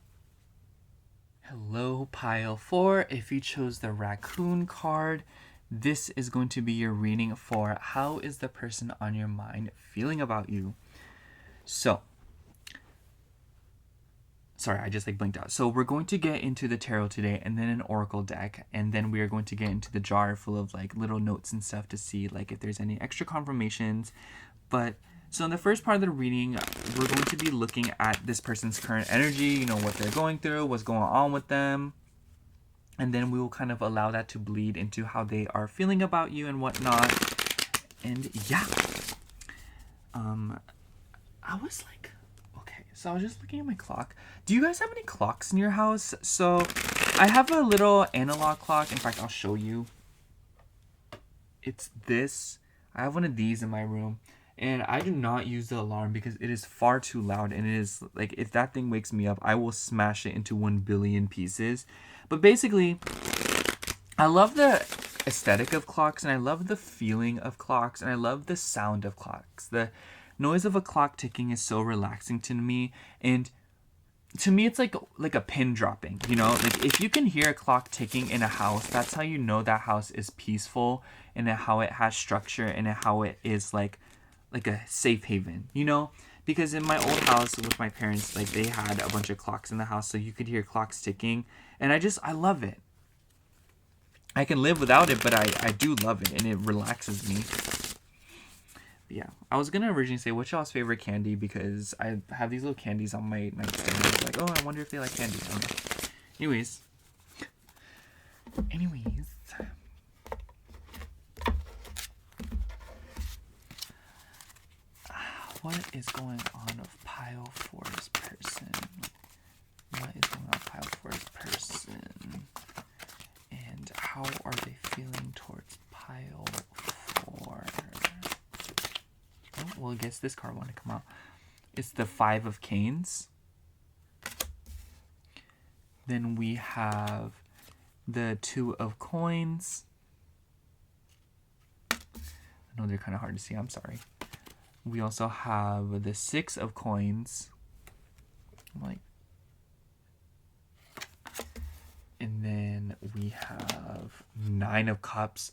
Hello, Pile 4. If you chose the raccoon card, this is going to be your reading for how is the person on your mind feeling about you. So, sorry, I just like blinked out. So we're going to get into the tarot today, and then an oracle deck, and then we are going to get into the jar full of like little notes and stuff to see like if there's any extra confirmations. But so in the first part of the reading, we're going to be looking at this person's current energy, you know, what they're going through, what's going on with them. And then we will kind of allow that to bleed into how they are feeling about you and whatnot. And yeah. I was like, okay, so I was just looking at my clock. Do you guys have any clocks in your house? So I have a little analog clock. In fact, I'll show you. It's this. I have one of these in my room, and I do not use the alarm because it is far too loud, and it is like, if that thing wakes me up, I will smash it into 1 billion pieces. But basically, I love the aesthetic of clocks, and I love the feeling of clocks, and I love the sound of clocks. The noise of a clock ticking is so relaxing to me, and to me it's like a pin dropping, you know. Like, if you can hear a clock ticking in a house, that's how you know that house is peaceful, and how it has structure, and how it is like a safe haven, you know. Because in my old house with my parents, like, they had a bunch of clocks in the house, so you could hear clocks ticking, and I love it. I can live without it, but I do love it, and it relaxes me. Yeah, I was gonna originally say, what's y'all's favorite candy, because I have these little candies on my nightstand. I was like, oh, I wonder if they like candy. I don't know. Anyways, what is going on with Pile 4's person? What is going on with Pile 4's person? And how are they feeling towards Pile 4? Oh, well, I guess this card wanted to come out. It's the 5 of Canes. Then we have the 2 of Coins. I know they're kind of hard to see. I'm sorry. We also have the 6 of Coins. And then we have 9 of Cups.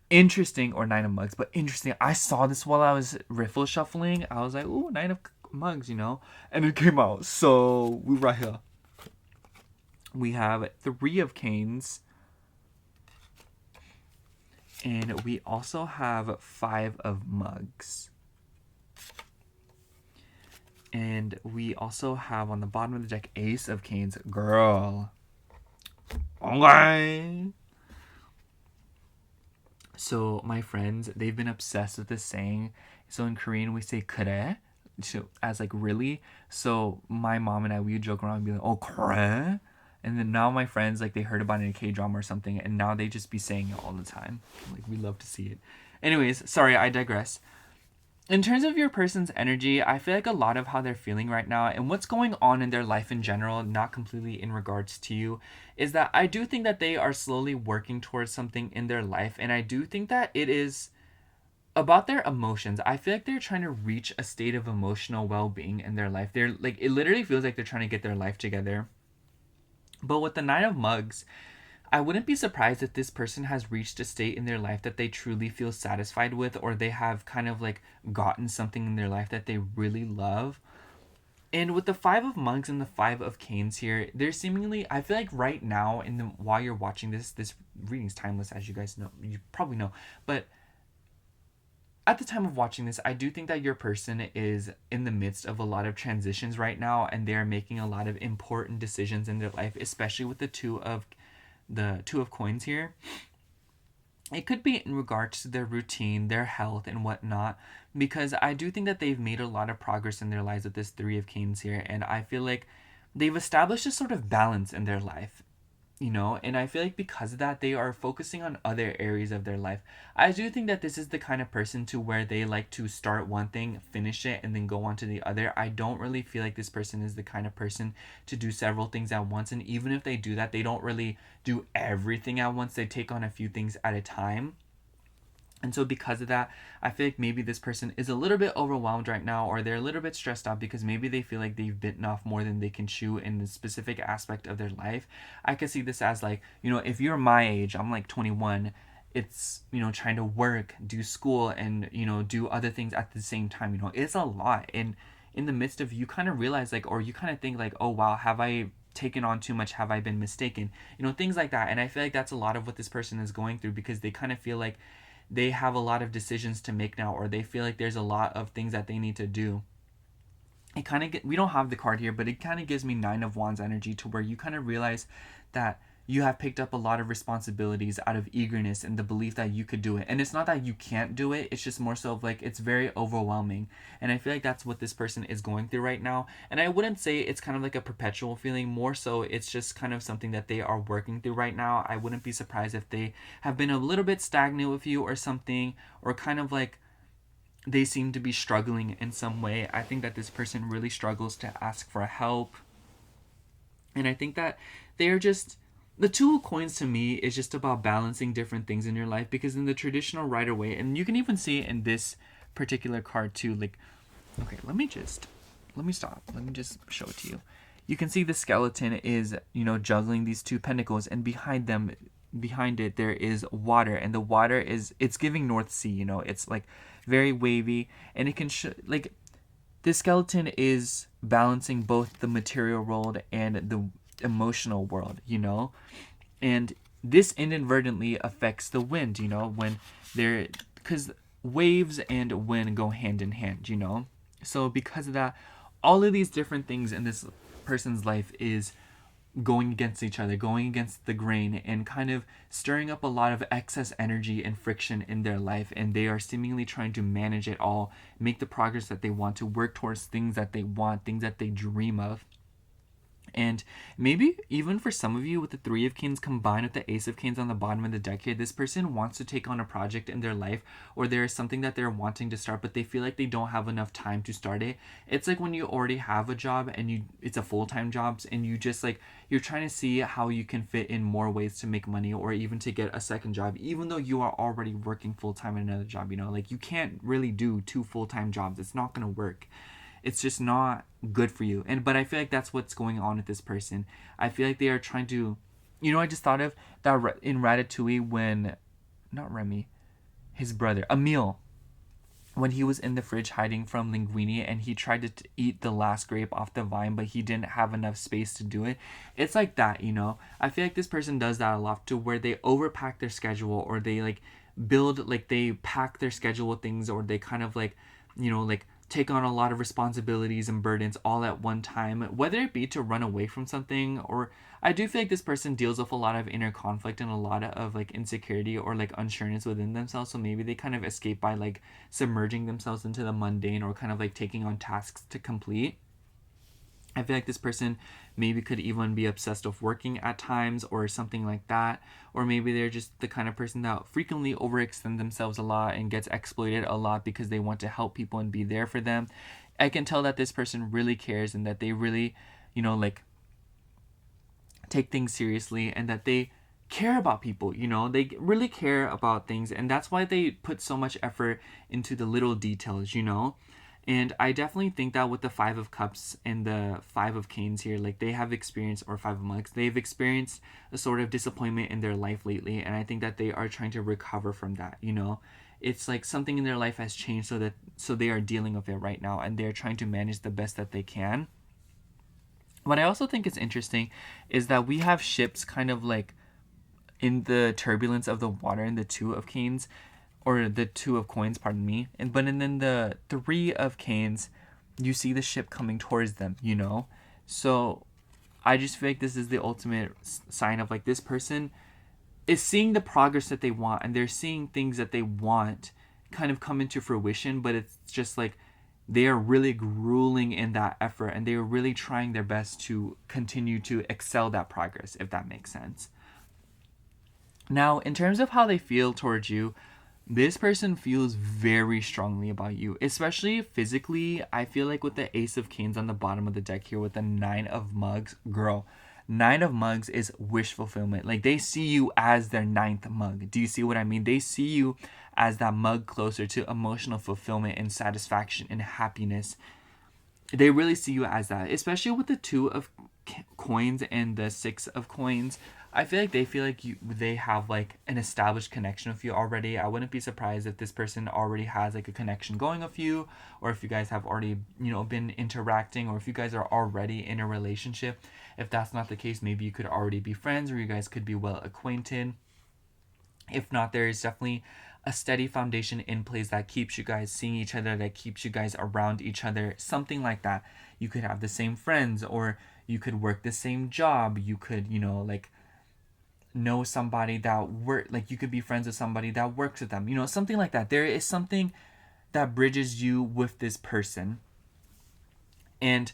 Interesting, or 9 of Mugs, but interesting. I saw this while I was riffle shuffling. I was like, ooh, 9 of Mugs, you know? And it came out. So we're right here. We have 3 of Canes. And we also have 5 of Mugs. And we also have on the bottom of the deck Ace of Canes. Girl. Okay. So my friends, they've been obsessed with this saying. So in Korean we say kare, so as like really. So my mom and I, we would joke around and be like, oh kare. And then now my friends, like, they heard about it in a K-drama or something, and now they just be saying it all the time. Like, we love to see it. Anyways, sorry, I digress. In terms of your person's energy, I feel like a lot of how they're feeling right now and what's going on in their life in general, not completely in regards to you, is that I do think that they are slowly working towards something in their life. And I do think that it is about their emotions. I feel like they're trying to reach a state of emotional well being in their life. They're like, it literally feels like they're trying to get their life together. But with the Nine of Mugs, I wouldn't be surprised if this person has reached a state in their life that they truly feel satisfied with, or they have kind of like gotten something in their life that they really love. And with the Five of Mugs and the Five of Canes here, they're seemingly, I feel like right now, in the while you're watching this reading's timeless, as you guys know, you probably know, but at the time of watching this, I do think that your person is in the midst of a lot of transitions right now, and they're making a lot of important decisions in their life, especially with the two of coins here. It could be in regards to their routine, their health, and whatnot, because I do think that they've made a lot of progress in their lives with this Three of Canes here, and I feel like they've established a sort of balance in their life, and I feel like because of that, they are focusing on other areas of their life. I do think that this is the kind of person to where they like to start one thing, finish it, and then go on to the other. I don't really feel like this person is the kind of person to do several things at once, and even if they do that, they don't really do everything at once. They take on a few things at a time. And so because of that, I feel like maybe this person is a little bit overwhelmed right now, or they're a little bit stressed out because maybe they feel like they've bitten off more than they can chew in a specific aspect of their life. I could see this as like, if you're my age, I'm like 21, it's, trying to work, do school, and, do other things at the same time. It's a lot. And in the midst of, you kind of realize like, or you kind of think like, oh wow, have I taken on too much? Have I been mistaken? Things like that. And I feel like that's a lot of what this person is going through, because they kind of feel like they have a lot of decisions to make now, or they feel like there's a lot of things that they need to do. It kind of we don't have the card here, but it kind of gives me Nine of Wands energy, to where you kind of realize that you have picked up a lot of responsibilities out of eagerness and the belief that you could do it. And it's not that you can't do it, it's just more so of like, it's very overwhelming. And I feel like that's what this person is going through right now. And I wouldn't say it's kind of like a perpetual feeling, more so it's just kind of something that they are working through right now. I wouldn't be surprised if they have been a little bit stagnant with you or something, or kind of like they seem to be struggling in some way. I think that this person really struggles to ask for help. And I think that they're just, the Two of Coins to me is just about balancing different things in your life, because in the traditional Rider Waite, and you can even see it in this particular card too, like, okay, let me stop. Let me just show it to you. You can see the skeleton is, juggling these two pentacles, and behind it there is water, and the water it's giving North Sea. It's like very wavy, and it can like, the skeleton is balancing both the material world and the emotional world, and this inadvertently affects the wind, when they're, because waves and wind go hand in hand, so because of that, all of these different things in this person's life is going against each other, going against the grain, and kind of stirring up a lot of excess energy and friction in their life. And they are seemingly trying to manage it all, make the progress that they want, to work towards things that they want, things that they dream of. And maybe even for some of you, with the Three of Canes combined with the Ace of Canes on the bottom of the deck here, this person wants to take on a project in their life, or there is something that they're wanting to start, but they feel like they don't have enough time to start it. It's like when you already have a job and it's a full-time job, and you just like, you're trying to see how you can fit in more ways to make money, or even to get a second job, even though you are already working full-time in another job. Like, you can't really do two full-time jobs. It's not going to work. It's just not good for you. But I feel like that's what's going on with this person. I feel like they are trying to, I just thought of that in Ratatouille, when, not Remy, his brother, Emile, when he was in the fridge hiding from Linguini, and he tried to eat the last grape off the vine, but he didn't have enough space to do it. It's like that, I feel like this person does that a lot, to where they overpack their schedule, or they like build, like they pack their schedule with things, or they kind of like, like take on a lot of responsibilities and burdens all at one time, whether it be to run away from something, or I do feel like this person deals with a lot of inner conflict and a lot of like insecurity or like unsureness within themselves. So maybe they kind of escape by like submerging themselves into the mundane or kind of like taking on tasks to complete. I feel like this person maybe could even be obsessed with working at times or something like that. Or maybe they're just the kind of person that frequently overextend themselves a lot and gets exploited a lot because they want to help people and be there for them. I can tell that this person really cares and that they really, like take things seriously and that they care about people. They really care about things, and that's why they put so much effort into the little details. And I definitely think that with the Five of Cups and the Five of Canes here, like they have experienced, or Five of Mugs, they've experienced a sort of disappointment in their life lately, and I think that they are trying to recover from that. It's like something in their life has changed, so they are dealing with it right now, and they're trying to manage the best that they can. What I also think is interesting is that we have ships kind of like in the turbulence of the water in the Two of Canes, or the Two of Coins, pardon me. And then the Three of Canes, you see the ship coming towards them. So I just feel like this is the ultimate sign of like this person is seeing the progress that they want, and they're seeing things that they want kind of come into fruition, but it's just like they are really grueling in that effort, and they are really trying their best to continue to excel that progress, if that makes sense. Now, in terms of how they feel towards you, this person feels very strongly about you, especially physically. I feel like with the Ace of Canes on the bottom of the deck here with the Nine of Mugs, girl, Nine of Mugs is wish fulfillment. Like they see you as their ninth mug. Do you see what I mean? They see you as that mug closer to emotional fulfillment and satisfaction and happiness. They really see you as that, especially with the Two of Coins and the Six of Coins. I feel like they feel like they have like an established connection with you already. I wouldn't be surprised if this person already has like a connection going with you, or if you guys have already been interacting, or if you guys are already in a relationship. If that's not the case, maybe you could already be friends, or you guys could be well acquainted. If not, there is definitely a steady foundation in place that keeps you guys seeing each other, that keeps you guys around each other, something like that. You could have the same friends, or you could work the same job. You could, like know somebody that you could be friends with somebody that works with them, something like that. There is something that bridges you with this person. And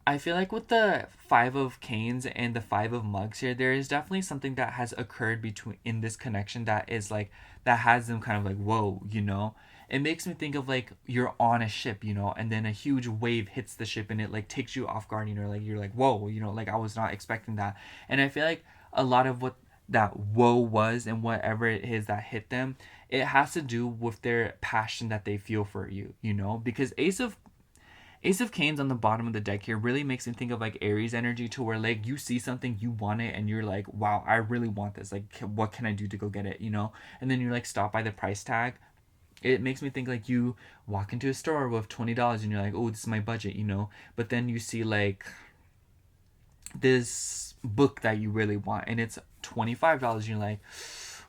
I feel like with the Five of Canes and the Five of Mugs here, there is definitely something that has occurred in this connection that is like that has them kind of like, whoa. It makes me think of like you're on a ship, and then a huge wave hits the ship and it like takes you off guard, like you're like, whoa, like I was not expecting that. And I feel like a lot of what that woe was and whatever it is that hit them, it has to do with their passion that they feel for you, because Ace of Canes on the bottom of the deck here really makes me think of like Aries energy, to where like you see something, you want it, and you're like, wow, I really want this. Like, what can I do to go get it, And then you like stop by the price tag. It makes me think like you walk into a store with $20 and you're like, oh, this is my budget, But then you see like this book that you really want and it's $25. And you're like,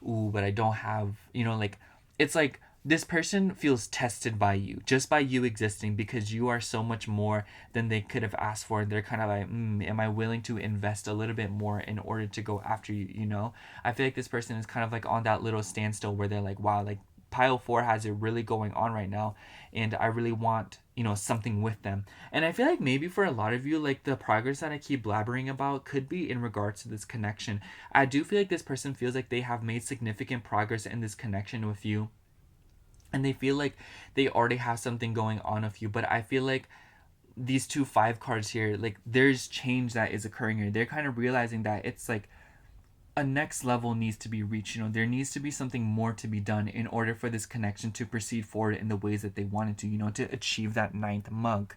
ooh, but I don't have, like it's like this person feels tested by you, just by you existing, because you are so much more than they could have asked for. They're kind of like, am I willing to invest a little bit more in order to go after you? I feel like this person is kind of like on that little standstill where they're like, wow, like pile 4 has it really going on right now, and I really want something with them. And I feel like maybe for a lot of you, like the progress that I keep blabbering about could be in regards to this connection. I do feel like this person feels like they have made significant progress in this connection with you, and they feel like they already have something going on with you. But I feel like these 2 5 cards here, like there's change that is occurring here. They're kind of realizing that it's like a next level needs to be reached. There needs to be something more to be done in order for this connection to proceed forward in the ways that they wanted to achieve that ninth mug.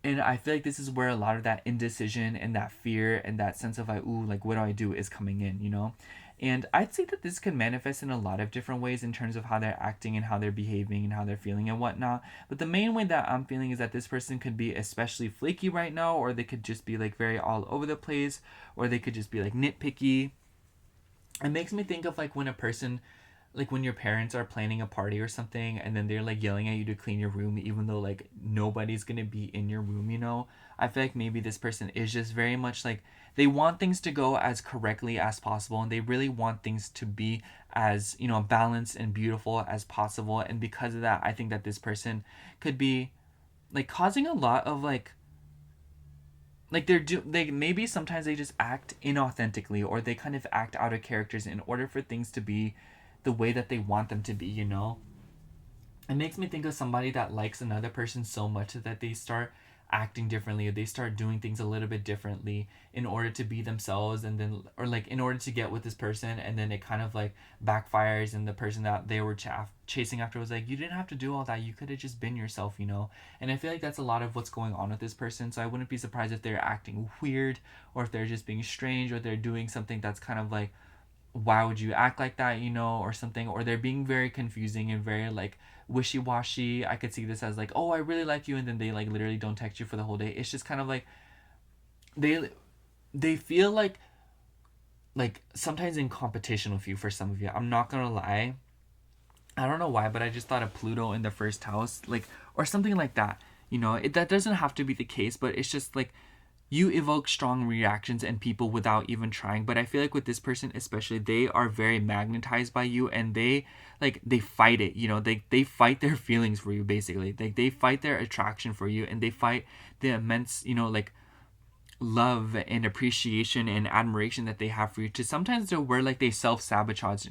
And I feel like this is where a lot of that indecision and that fear and that sense of like, ooh, like what do I do is coming in. And I'd say that this can manifest in a lot of different ways in terms of how they're acting and how they're behaving and how they're feeling and whatnot. But the main way that I'm feeling is that this person could be especially flaky right now, or they could just be like very all over the place, or they could just be like nitpicky. It makes me think of like when a person like when your parents are planning a party or something and then they're like yelling at you to clean your room even though like nobody's gonna be in your room, you know. I feel like maybe this person is just very much like they want things to go as correctly as possible, and they really want things to be as, you know, balanced and beautiful as possible. And because of that, I think that this person could be like causing a lot of like they maybe sometimes they just act inauthentically, or they kind of act out of characters in order for things to be the way that they want them to be, you know. It makes me think of somebody that likes another person so much that they start acting differently, or they start doing things a little bit differently in order to be themselves, and then or like in order to get with this person, and then it kind of like backfires, and the person that they were chasing after was like, you didn't have to do all that, you could have just been yourself, you know. And I feel like that's a lot of what's going on with this person, so I wouldn't be surprised if they're acting weird, or if they're just being strange, or they're doing something that's kind of like, why would you act like that, you know, or something, or they're being very confusing and very like wishy-washy. I could see this as like, oh, I really like you, and then they like literally don't text you for the whole day. It's just kind of like they they feel like sometimes in competition with you. For some of you, I'm not gonna lie, I don't know why, but I just thought of Pluto in the first house, like, or something like that, you know. That doesn't have to be the case, but it's just like you evoke strong reactions in people without even trying. But I feel like with this person especially, they are very magnetized by you, and they fight it, you know. They fight their feelings for you, basically. They fight their attraction for you, and they fight the immense, you know, like love and appreciation and admiration that they have for you, to sometimes to where like they self sabotage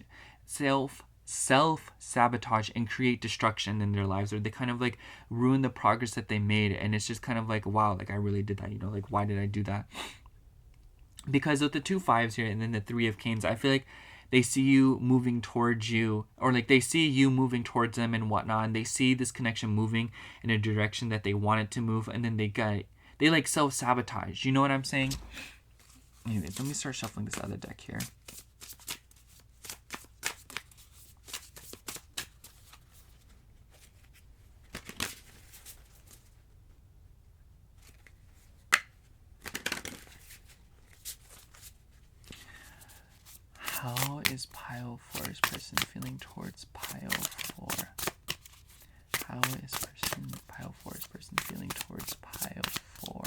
and create destruction in their lives, or they kind of like ruin the progress that they made. And it's just kind of like, wow, like I really did that, you know, like why did I do that? Because with the 2 5s here and then the 3 of Canes, I feel like they see you moving towards you, or like they see you moving towards them and whatnot, and they see this connection moving in a direction that they want it to move, and then they like self-sabotage, you know what I'm saying? Anyways, let me start shuffling this other deck here. How is pile 4's person feeling towards pile 4? How is pile 4's person feeling towards pile 4?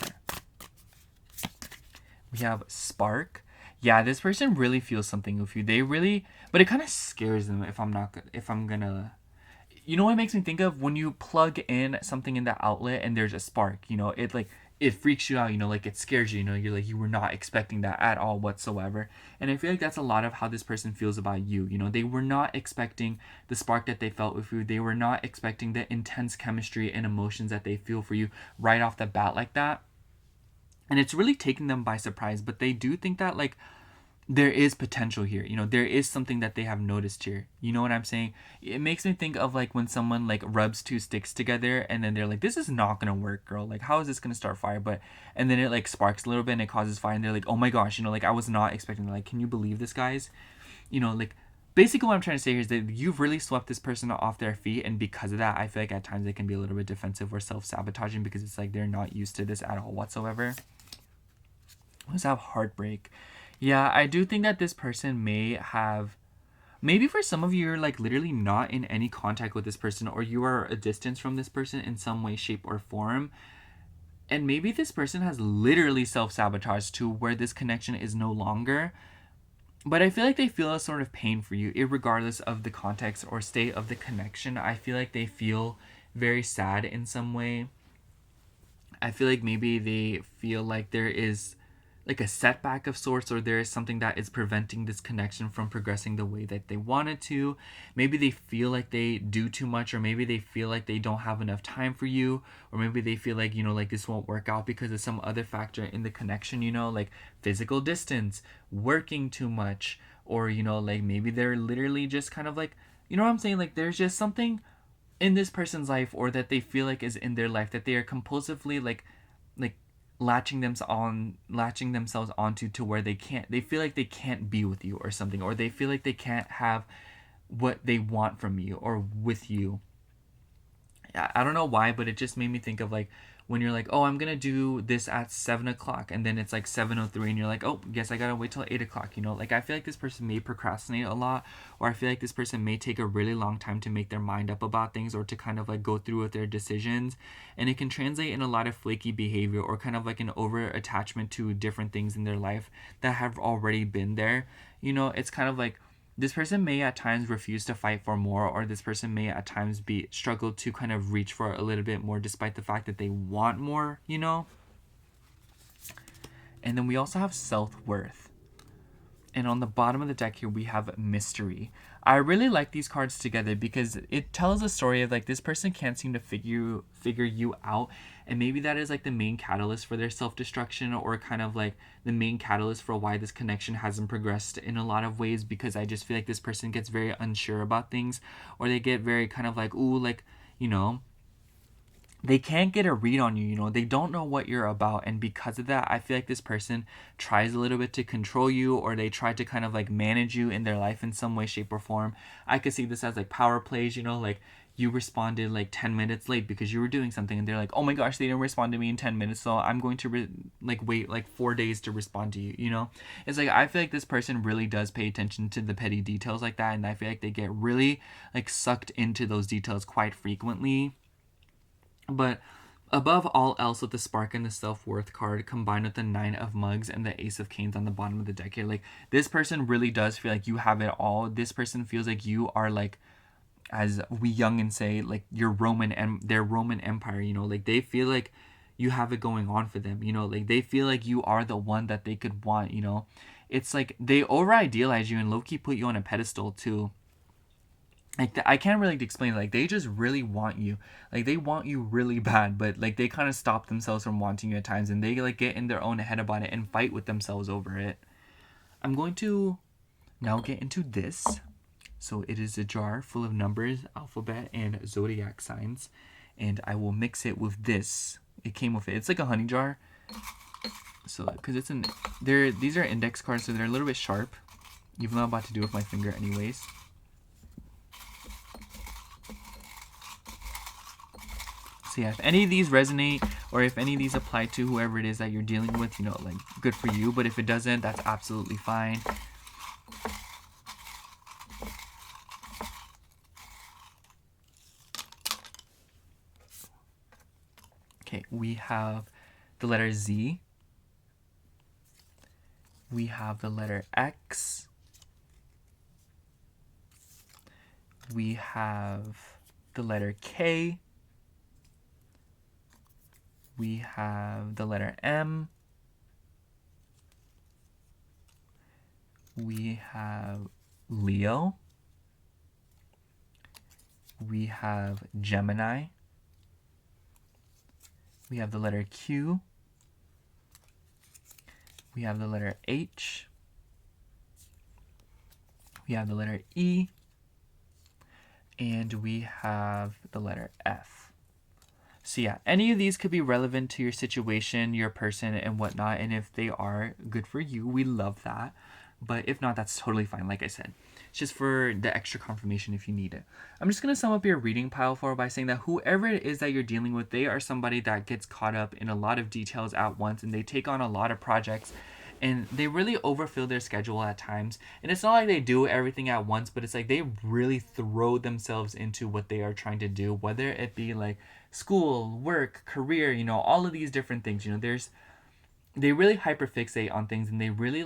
We have Spark. Yeah, this person really feels something with you. They really, but it kind of scares them if I'm gonna, you know what it makes me think of? When you plug in something in the outlet and there's a spark, you know, it like it freaks you out, you know, like it scares you, you know, you're like, you were not expecting that at all whatsoever. And I feel like that's a lot of how this person feels about you. You know, they were not expecting the spark that they felt with you. They were not expecting the intense chemistry and emotions that they feel for you right off the bat like that. And it's really taking them by surprise, but they do think that like there is potential here, you know, there is something that they have noticed here, you know what I'm saying? It makes me think of like when someone like rubs two sticks together and then they're like, this is not gonna work, girl, like how is this gonna start fire? But and then it like sparks a little bit and it causes fire, and they're like, oh my gosh, you know, like I was not expecting that. Like, can you believe this, guys? You know, like basically what I'm trying to say here is that you've really swept this person off their feet, and because of that, I feel like at times they can be a little bit defensive or self-sabotaging, because it's like they're not used to this at all whatsoever. Let's have Heartbreak. Yeah, I do think that this person may have, maybe for some of you, you're like literally not in any contact with this person, or you are a distance from this person in some way, shape, or form. And maybe this person has literally self-sabotaged to where this connection is no longer. But I feel like they feel a sort of pain for you, regardless of the context or state of the connection. I feel like they feel very sad in some way. I feel like maybe they feel like there is like a setback of sorts, or there is something that is preventing this connection from progressing the way that they want it to. Maybe they feel like they do too much, or maybe they feel like they don't have enough time for you, or maybe they feel like, you know, like this won't work out because of some other factor in the connection, you know, like physical distance, working too much, or, you know, like maybe they're literally just kind of like, you know what I'm saying, like there's just something in this person's life, or that they feel like is in their life, that they are compulsively like latching themselves onto, to where they feel like they can't be with you or something, or they feel like they can't have what they want from you or with you. I don't know why, but it just made me think of like when you're like, oh, I'm gonna do this at 7 o'clock, and then it's like 7:03, and you're like, oh, guess I gotta wait till 8 o'clock. Like I feel like this person may procrastinate a lot, or I feel like this person may take a really long time to make their mind up about things, or to kind of like go through with their decisions, and it can translate in a lot of flaky behavior, or kind of like an over attachment to different things in their life that have already been there. It's kind of like this person may at times refuse to fight for more, or this person may at times be struggle to kind of reach for a little bit more despite the fact that they want more. And then we also have self-worth. And on the bottom of the deck here, we have mystery. I really like these cards together because it tells a story of like this person can't seem to figure you out, and maybe that is like the main catalyst for their self-destruction, or kind of like the main catalyst for why this connection hasn't progressed in a lot of ways, because I just feel like this person gets very unsure about things, or they get very kind of like, ooh, like, they can't get a read on you. They don't know what you're about, and because of that, I feel like this person tries a little bit to control you, or they try to kind of like manage you in their life in some way, shape, or form. I could see this as like power plays, like you responded like 10 minutes late because you were doing something, and they're like, oh my gosh, they didn't respond to me in 10 minutes, so I'm going to wait like 4 days to respond to you. It's like I feel like this person really does pay attention to the petty details like that, and I feel like they get really like sucked into those details quite frequently. But above all else, with the spark and the self-worth card combined with the 9 of mugs and the ace of canes on the bottom of the deck here, like this person really does feel like you have it all. This person feels like you are like, as we Youngins say, like their Roman Empire. Like they feel like you have it going on for them. Like they feel like you are the one that they could want. It's like they over idealize you and low-key put you on a pedestal too. Like I can't really explain it. Like they just really want you. Like they want you really bad, but like they kind of stop themselves from wanting you at times, and they like get in their own head about it and fight with themselves over it. I'm going to now get into this. So it is a jar full of numbers, alphabet, and zodiac signs, and I will mix it with this. It came with it. It's like a honey jar. So because these are index cards, so they're a little bit sharp, even though I'm about to do it with my finger anyways. So yeah, if any of these resonate, or if any of these apply to whoever it is that you're dealing with, like good for you. But if it doesn't, that's absolutely fine. Okay, we have the letter Z. We have the letter X. We have the letter K. We have the letter M. We have Leo. We have Gemini. We have the letter Q. We have the letter H. We have the letter E. And we have the letter F. So yeah, any of these could be relevant to your situation, your person, and whatnot. And if they are, good for you. We love that. But if not, that's totally fine. Like I said, it's just for the extra confirmation if you need it. I'm just going to sum up your reading pile for by saying that whoever it is that you're dealing with, they are somebody that gets caught up in a lot of details at once, and they take on a lot of projects, and they really overfill their schedule at times. And it's not like they do everything at once, but it's like they really throw themselves into what they are trying to do, whether it be like school, work, career, all of these different things. They really hyperfixate on things, and they really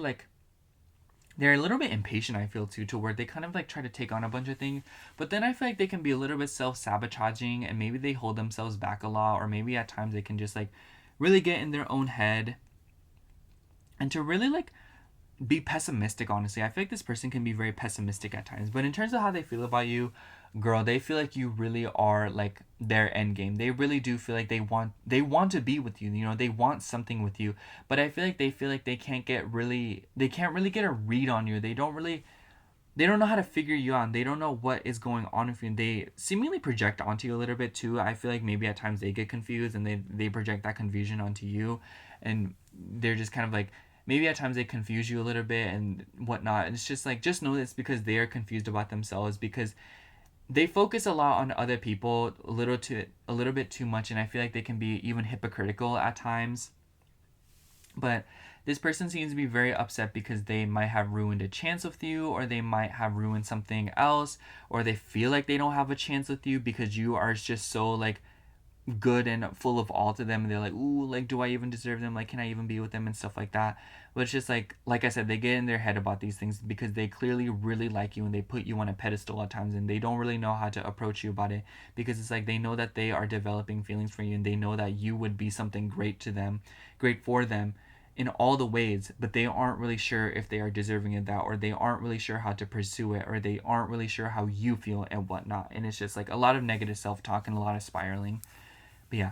they're a little bit impatient, I feel, too, to where they kind of try to take on a bunch of things. But then I feel like they can be a little bit self-sabotaging, and maybe they hold themselves back a lot, or maybe at times they can just really get in their own head, and to really be pessimistic. Honestly, I feel like this person can be very pessimistic at times, but in terms of how they feel about you, girl, they feel like you really are their end game. They really do feel like they want to be with you. They want something with you, but I feel like they can't really get a read on you. They don't know how to figure you out. They don't know what is going on with you. They seemingly project onto you a little bit too. I feel like maybe at times they get confused, and they project that confusion onto you, and they're just kind of maybe at times they confuse you a little bit and whatnot. And it's just just know it's because they are confused about themselves, because they focus a lot on other people a little bit too much, and I feel like they can be even hypocritical at times. But this person seems to be very upset because they might have ruined a chance with you, or they might have ruined something else, or they feel like they don't have a chance with you because you are just so like good and full of all to them, and they're like, ooh, like, do I even deserve them, like, can I even be with them and stuff like that. But it's just like I said, they get in their head about these things because they clearly really like you, and they put you on a pedestal at times, and they don't really know how to approach you about it, because it's like they know that they are developing feelings for you, and they know that you would be something great to them, great for them in all the ways, but they aren't really sure if they are deserving of that, or they aren't really sure how to pursue it, or they aren't really sure how you feel and whatnot. And it's just like a lot of negative self-talk and a lot of spiraling. But yeah,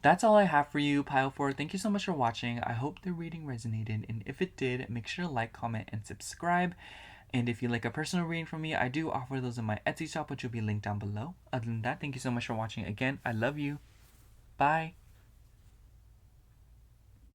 that's all I have for you, Pile 4. Thank you so much for watching. I hope the reading resonated, and if it did, make sure to like, comment, and subscribe. And if you like a personal reading from me, I do offer those in my Etsy shop, which will be linked down below. Other than that, thank you so much for watching again. I love you. Bye.